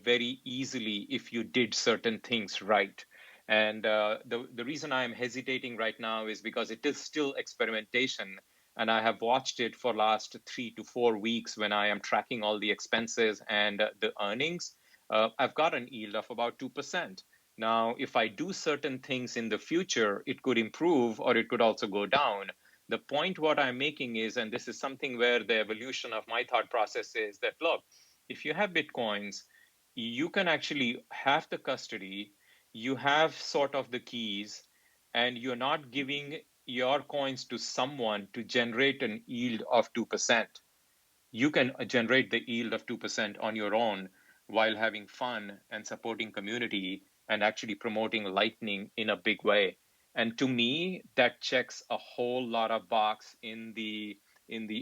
very easily if you did certain things right. And the reason I'm hesitating right now is because it is still experimentation. And I have watched it for last 3 to 4 weeks when I am tracking all the expenses and the earnings. I've got an yield of about 2%. Now, if I do certain things in the future, it could improve or it could also go down. The point what I'm making is, and this is something where the evolution of my thought process is that, look, if you have Bitcoins, you can actually have the custody, you have sort of the keys, and you're not giving your coins to someone to generate an yield of 2%. You can generate the yield of 2% on your own while having fun and supporting community and actually promoting Lightning in a big way. And to me, that checks a whole lot of box in the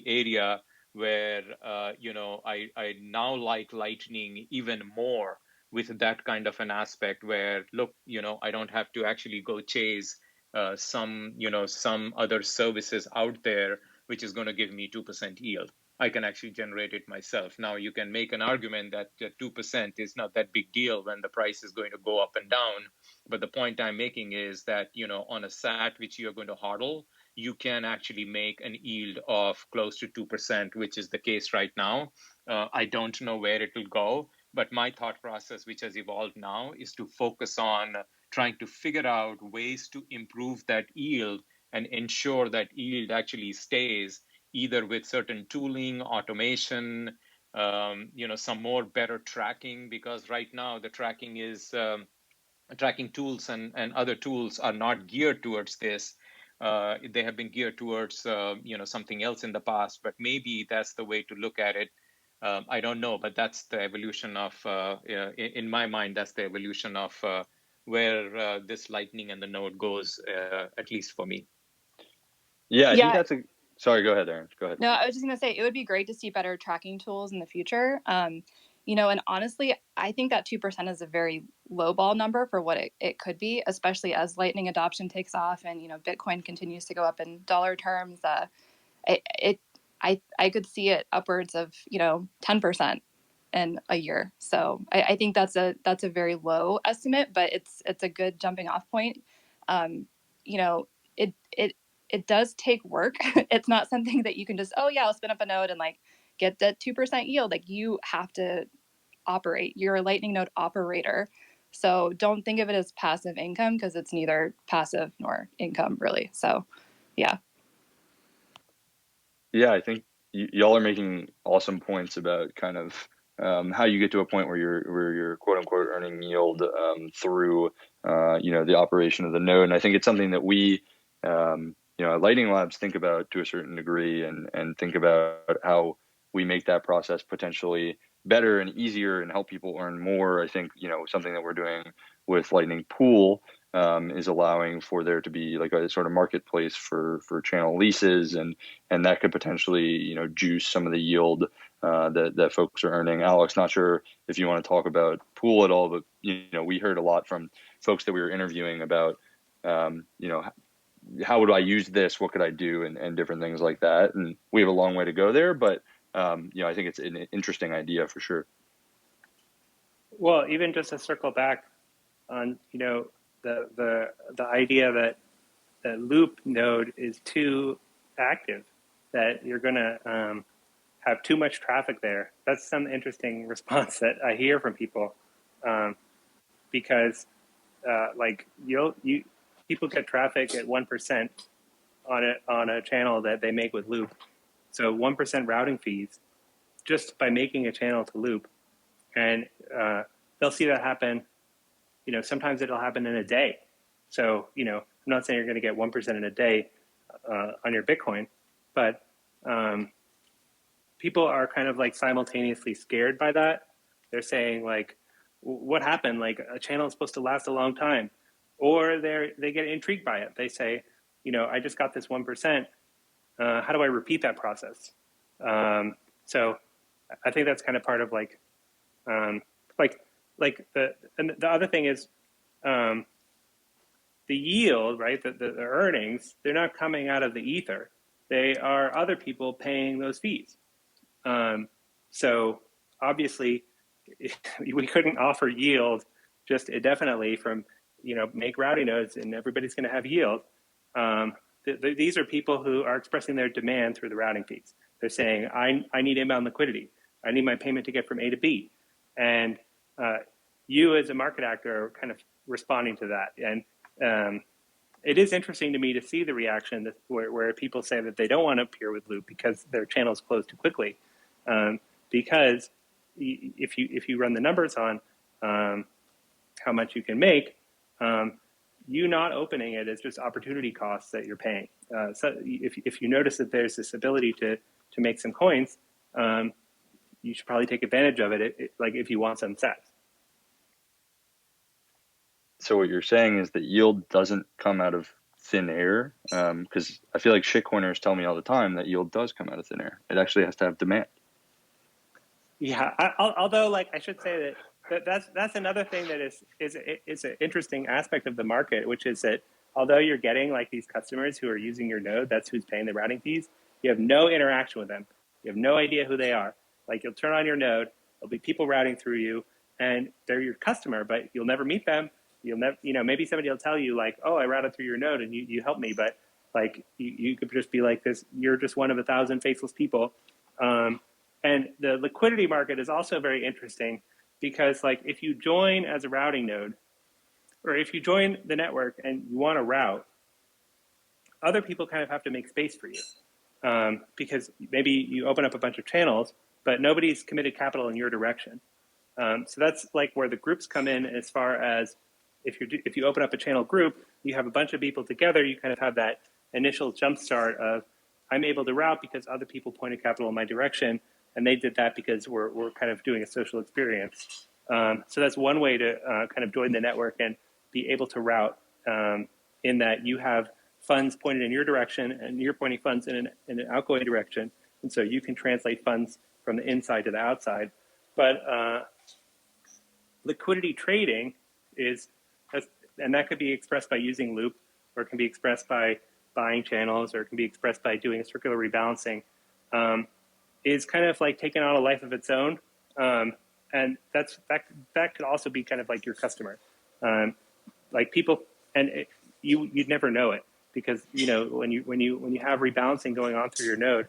area where I now like Lightning even more with that kind of an aspect where, look, I don't have to actually go chase some other services out there which is going to give me 2% yield. I can actually generate it myself. Now, you can make an argument that 2% is not that big deal when the price is going to go up and down. But the point I'm making is that, on a SAT, which you're going to hodl, you can actually make an yield of close to 2%, which is the case right now. I don't know where it will go, but my thought process, which has evolved now, is to focus on trying to figure out ways to improve that yield and ensure that yield actually stays, either with certain tooling, automation, some more better tracking, because right now the tracking is tracking tools and other tools are not geared towards this. They have been geared towards something else in the past, but maybe that's the way to look at it. I don't know, but that's the evolution of, in my mind, that's the evolution of where this Lightning and the node goes, at least for me. Yeah, I think Yeah, that's a. Sorry, go ahead, Aaron. Go ahead. no, I was just going to say it would be great to see better tracking tools in the future. And honestly, I think that 2% is a very low ball number for what it could be, especially as Lightning adoption takes off and, Bitcoin continues to go up in dollar terms. It I could see it upwards of 10% in a year. So I think that's a very low estimate, but it's a good jumping off point. Um, you know, it does take work. It's not something that you can just, oh yeah, I'll spin up a node and like get the 2% yield. Like you have to operate. You're a Lightning node operator. So don't think of it as passive income, because it's neither passive nor income really. So yeah. Yeah, I think y'all are making awesome points about kind of how you get to a point where you're quote unquote earning yield through the operation of the node. And I think it's something that we at Lightning Labs think about to a certain degree, and think about how we make that process potentially better and easier and help people earn more. I think something that we're doing with Lightning Pool is allowing for there to be like a sort of marketplace for channel leases, and that could potentially juice some of the yield that folks are earning. Alex, not sure if you want to talk about Pool at all, but we heard a lot from folks that we were interviewing about how would I use this, what could I do, and different things like that. And we have a long way to go there, but I think it's an interesting idea for sure. Well, even just to circle back on the idea that the loop node is too active, that you're going to have too much traffic there. That's some interesting response that I hear from people, because like people get traffic at 1% on a channel that they make with loop. So 1% routing fees just by making a channel to loop, and they'll see that happen. Sometimes it'll happen in a day. So I'm not saying you're going to get 1% in a day on your Bitcoin, but people are kind of like simultaneously scared by that. They're saying like, what happened? Like a channel is supposed to last a long time, or they get intrigued by it. They say, I just got this 1%. How do I repeat that process? So I think that's kind of part of like the other thing is the yield, right? The earnings, they're not coming out of the ether. They are other people paying those fees. So obviously, we couldn't offer yield just indefinitely from make routing nodes and everybody's going to have yield. These are people who are expressing their demand through the routing fees. They're saying, I need inbound liquidity. I need my payment to get from A to B. And you as a market actor are kind of responding to that. And it is interesting to me to see the reaction where people say that they don't want to appear with Loop because their channels close too quickly. Because if you run the numbers on how much you can make, you not opening it is just opportunity costs that you're paying. So if you notice that there's this ability to make some coins, you should probably take advantage of it, like if you want some sats. So what you're saying is that yield doesn't come out of thin air, because I feel like shitcoiners tell me all the time that yield does come out of thin air. It actually has to have demand. Yeah, although like I should say that's another thing that is an interesting aspect of the market, which is that although you're getting like these customers who are using your node, that's who's paying the routing fees. You have no interaction with them. You have no idea who they are. Like you'll turn on your node, there'll be people routing through you, and they're your customer, but you'll never meet them. You'll never, maybe somebody will tell you like, oh, I routed through your node and you helped me, but like you could just be like this, you're just one of 1,000 faceless people. And the liquidity market is also very interesting because like if you join as a routing node, or if you join the network and you want to route, other people kind of have to make space for you. Because maybe you open up a bunch of channels, but nobody's committed capital in your direction. So that's like where the groups come in as far as if you open up a channel group, you have a bunch of people together, you kind of have that initial jump start of I'm able to route because other people pointed capital in my direction, and they did that because we're kind of doing a social experience. So that's one way to kind of join the network and be able to route in that you have funds pointed in your direction and you're pointing funds in an outgoing direction. And so you can translate funds from the inside to the outside. But liquidity trading is, and that could be expressed by using Loop, or it can be expressed by buying channels, or it can be expressed by doing a circular rebalancing, is kind of like taking on a life of its own. And that could also be kind of like your customer. Like people, and you'd never know it because when you have rebalancing going on through your node,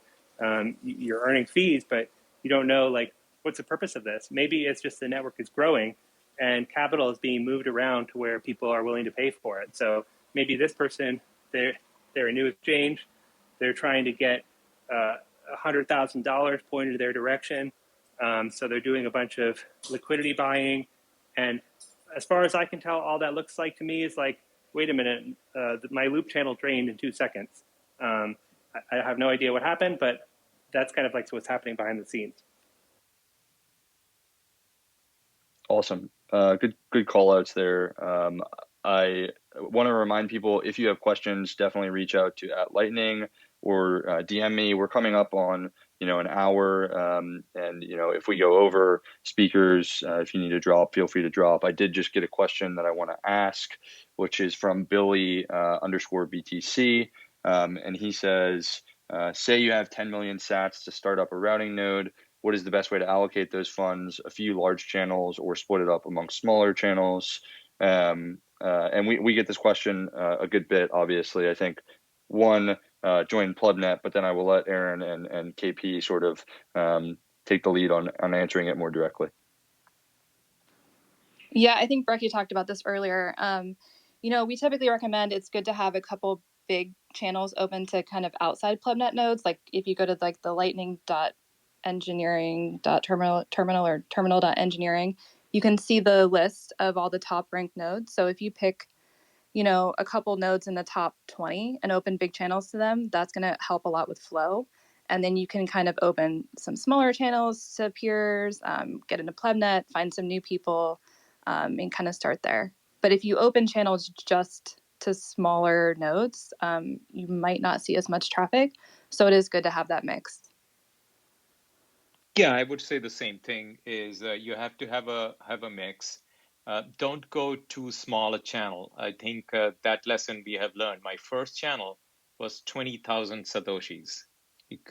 you're earning fees, but you don't know like what's the purpose of this. Maybe it's just the network is growing, and capital is being moved around to where people are willing to pay for it. So maybe this person, they're a new exchange, they're trying to get $100,000 pointed to their direction, so they're doing a bunch of liquidity buying, and as far as I can tell, all that looks like to me is like, wait a minute, my loop channel drained in 2 seconds. I have no idea what happened, but that's kind of like what's happening behind the scenes. Awesome. Good call outs there. I want to remind people, if you have questions, definitely reach out to @lightning or DM me. We're coming up on an hour, and if we go over speakers, if you need to drop, feel free to drop. I did just get a question that I want to ask, which is from Billy _BTC, and he says, say you have 10 million sats to start up a routing node. What is the best way to allocate those funds? A few large channels or split it up among smaller channels? And we get this question a good bit, obviously. I think one, join Plebnet, but then I will let Aaron and KP sort of take the lead on answering it more directly. Yeah, I think Brecky talked about this earlier. We typically recommend it's good to have a couple big channels open to kind of outside Plebnet nodes. Like if you go to like the lightning.engineering.terminal or terminal.engineering, you can see the list of all the top ranked nodes. So if you pick, a couple nodes in the top 20 and open big channels to them, that's going to help a lot with flow. And then you can kind of open some smaller channels to peers, get into Plebnet, find some new people, and kind of start there. But if you open channels just to smaller nodes, you might not see as much traffic. So it is good to have that mix. Yeah, I would say the same thing is you have to have a mix. Don't go too small a channel. I think that lesson we have learned. My first channel was 20,000 Satoshis.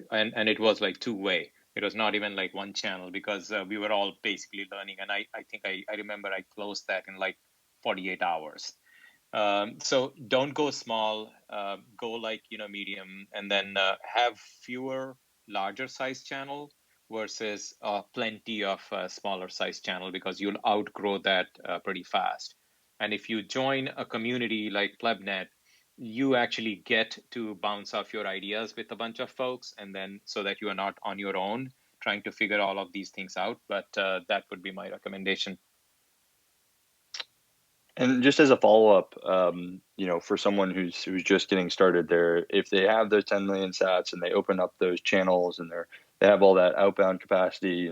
And it was like two-way. It was not even like one channel because we were all basically learning. And I think I remember I closed that in like 48 hours. So don't go small, go like, medium, and then have fewer larger size channel versus plenty of smaller size channel because you'll outgrow that pretty fast. And if you join a community like Plebnet, you actually get to bounce off your ideas with a bunch of folks, and then so that you are not on your own trying to figure all of these things out. But that would be my recommendation. And just as a follow-up, for someone who's just getting started there, if they have those 10 million sats and they open up those channels and they have all that outbound capacity,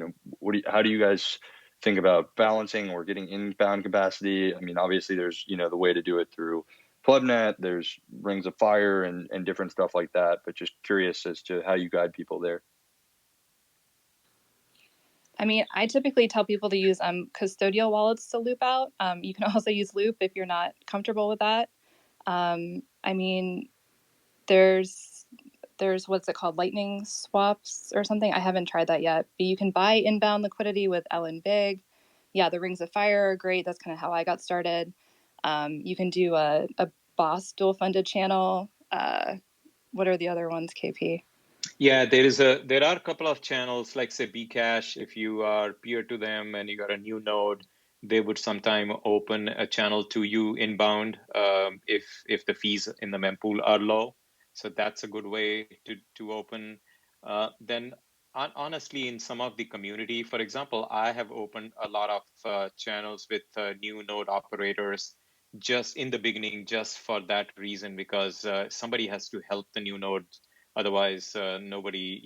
how do you guys think about balancing or getting inbound capacity? I mean, obviously there's, the way to do it through Plebnet, there's Rings of Fire and different stuff like that, but just curious as to how you guide people there. I mean, I typically tell people to use custodial wallets to loop out. You can also use Loop if you're not comfortable with that. I mean, there's there's what's it called, lightning swaps or something. I haven't tried that yet, but you can buy inbound liquidity with Ellen Big. Yeah, the Rings of Fire are great. That's kind of how I got started. You can do a Boss dual funded channel. What are the other ones, KP? Yeah, there are a couple of channels like say Bcash. If you are peer to them and you got a new node, they would sometime open a channel to you inbound if the fees in the mempool are low. So that's a good way to open. Then honestly, in some of the community, for example, I have opened a lot of channels with new node operators just in the beginning, just for that reason, because somebody has to help the new node. Otherwise, nobody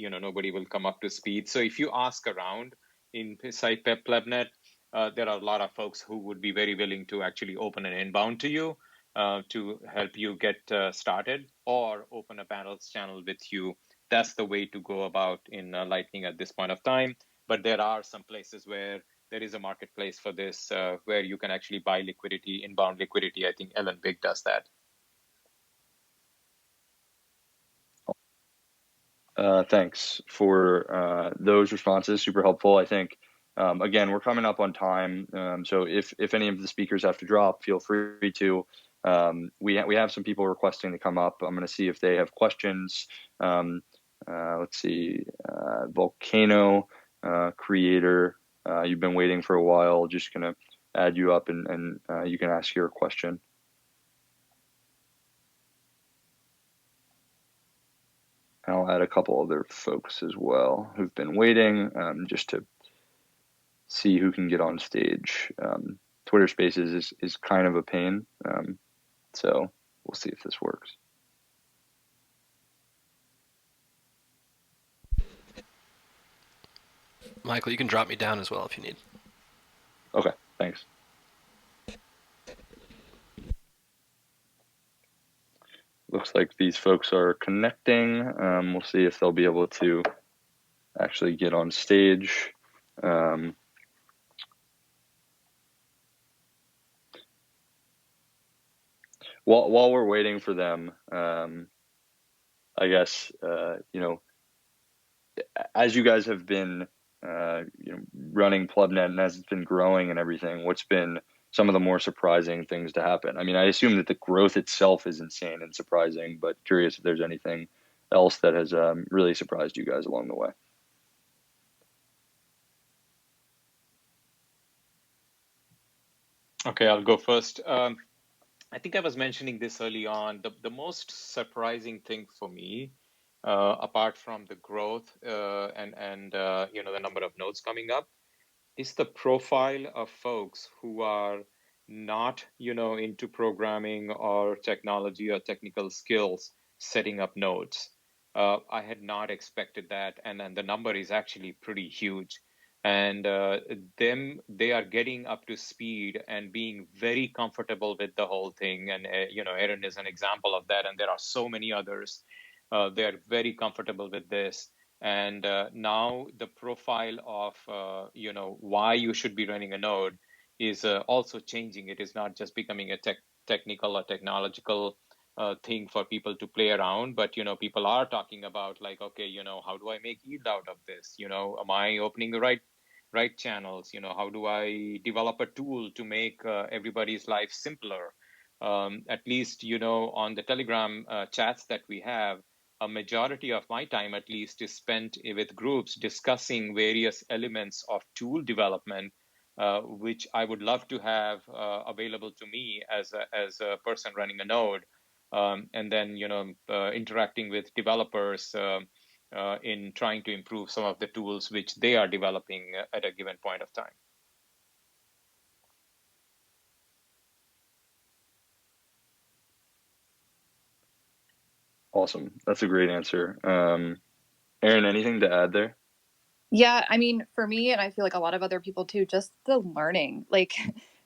will come up to speed. So if you ask around inside Plebnet, there are a lot of folks who would be very willing to actually open an inbound to you to help you get started, or open a panels channel with you. That's the way to go about in Lightning at this point of time. But there are some places where there is a marketplace for this, where you can actually buy liquidity, inbound liquidity. I think Ellen Big does that. Thanks for those responses. Super helpful. I think, again, we're coming up on time. So if any of the speakers have to drop, feel free to. We have some people requesting to come up. I'm going to see if they have questions. Let's see. Volcano creator, you've been waiting for a while. Just going to add you up and you can ask your question. I'll add a couple other folks as well who've been waiting, just to see who can get on stage. Twitter Spaces is kind of a pain, so we'll see if this works. Michael, you can drop me down as well if you need. Okay, thanks. Looks like these folks are connecting. We'll see if they'll be able to actually get on stage. While we're waiting for them, I guess, as you guys have been running Plebnet and as it's been growing and everything, what's been some of the more surprising things to happen? I mean, I assume that the growth itself is insane and surprising, but curious if there's anything else that has really surprised you guys along the way. Okay, I'll go first. I think I was mentioning this early on. The most surprising thing for me, apart from the growth and the number of nodes coming up, is the profile of folks who are not into programming or technology or technical skills setting up nodes. I had not expected that, and then the number is actually pretty huge. And they are getting up to speed and being very comfortable with the whole thing. And Aaron is an example of that, and there are so many others. They are very comfortable with this. And now the profile of why you should be running a node is also changing. It is not just becoming a technical or technological thing for people to play around, but people are talking about like, okay, how do I make yield out of this? Am I opening the right channels? How do I develop a tool to make everybody's life simpler? At least on the Telegram chats that we have, a majority of my time at least is spent with groups discussing various elements of tool development, which I would love to have available to me as a person running a node, and then interacting with developers in trying to improve some of the tools which they are developing at a given point of time. Awesome. That's a great answer. Aaron, anything to add there? Yeah, I mean, for me, and I feel like a lot of other people too, just the learning, like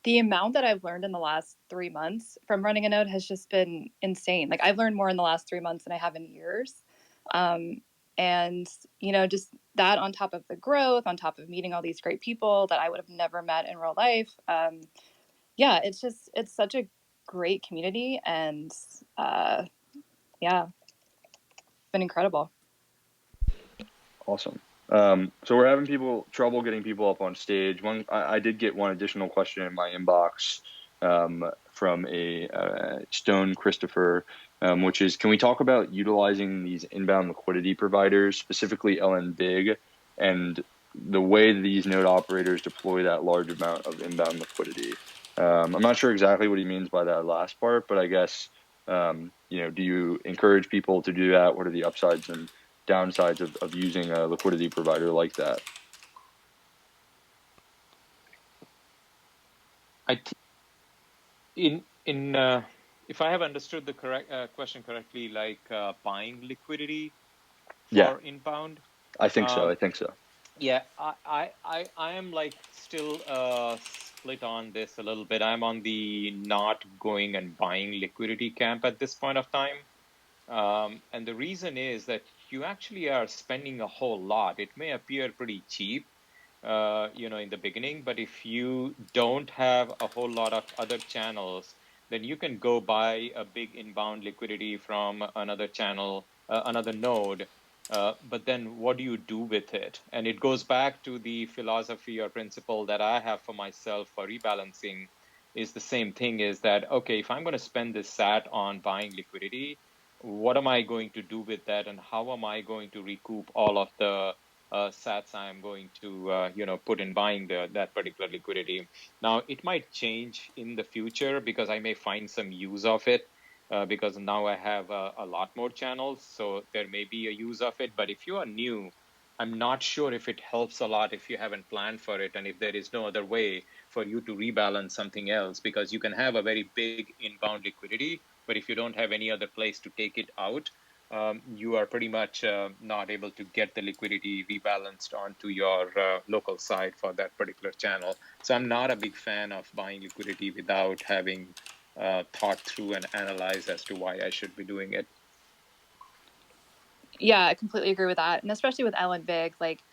the amount that I've learned in the last 3 months from running a node has just been insane. Like I've learned more in the last 3 months than I have in years. And, just that on top of the growth, on top of meeting all these great people that I would have never met in real life. Yeah, it's such a great community. And yeah. been incredible. Awesome. So we're having trouble getting people up on stage. I did get one additional question in my inbox from a Stone Christopher, which is, can we talk about utilizing these inbound liquidity providers, specifically LN Big, and the way these node operators deploy that large amount of inbound liquidity? I'm not sure exactly what he means by that last part, but I guess, do you encourage people to do that? What are the upsides and downsides of using a liquidity provider like that? I in if I have understood the correct question correctly, like buying liquidity Yeah, for inbound. I think so. Um, I think so. yeah, I am like still split on this a little bit. I'm on the not going and buying liquidity camp at this point of time. And the reason is that you actually are spending a whole lot. It may appear pretty cheap, in the beginning, but if you don't have a whole lot of other channels, then you can go buy a big inbound liquidity from another channel, another node. But then what do you do with it? And it goes back to the philosophy or principle that I have for myself for rebalancing is the same thing, is that, okay, if I'm going to spend this SAT on buying liquidity, what am I going to do with that? And how am I going to recoup all of the sats I am going to put in buying that particular liquidity? Now it might change in the future because I may find some use of it, because now I have a lot more channels, so there may be a use of it. But if you are new, I'm not sure if it helps a lot if you haven't planned for it and if there is no other way for you to rebalance something else, because you can have a very big inbound liquidity, but if you don't have any other place to take it out, you are pretty much not able to get the liquidity rebalanced onto your local side for that particular channel. So I'm not a big fan of buying liquidity without having thought through and analyzed as to why I should be doing it. Yeah, I completely agree with that. And especially with LN Big, like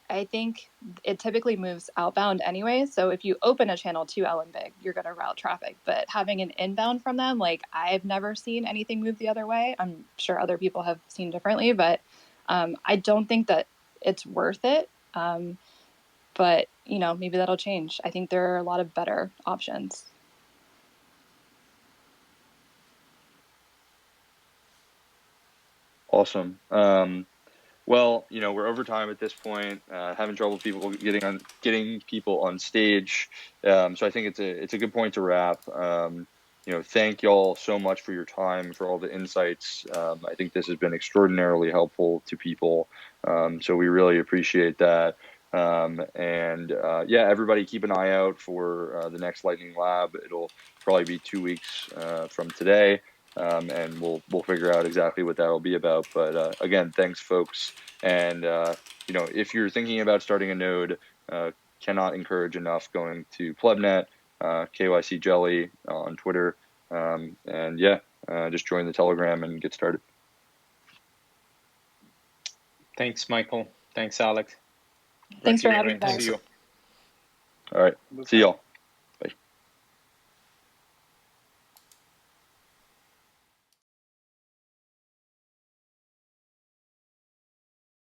I think it typically moves outbound anyway. So if you open a channel to LN Big, you're going to route traffic. But having an inbound from them, like I've never seen anything move the other way. I'm sure other people have seen differently, but I don't think that it's worth it. But maybe that'll change. I think there are a lot of better options. Awesome. Well, we're over time at this point. Having trouble people getting people on stage. So I think it's a good point to wrap. Thank y'all so much for your time, for all the insights. I think this has been extraordinarily helpful to people. So we really appreciate that. Everybody keep an eye out for the next Lightning Lab. It'll probably be 2 weeks from today. And we'll figure out exactly what that will be about. But again, thanks, folks. And if you're thinking about starting a node, cannot encourage enough going to Plebnet, KYC Jelly on Twitter, just join the Telegram and get started. Thanks, Michael. Thanks, Alex. Thanks for having me, See guys. you. All right. See y'all.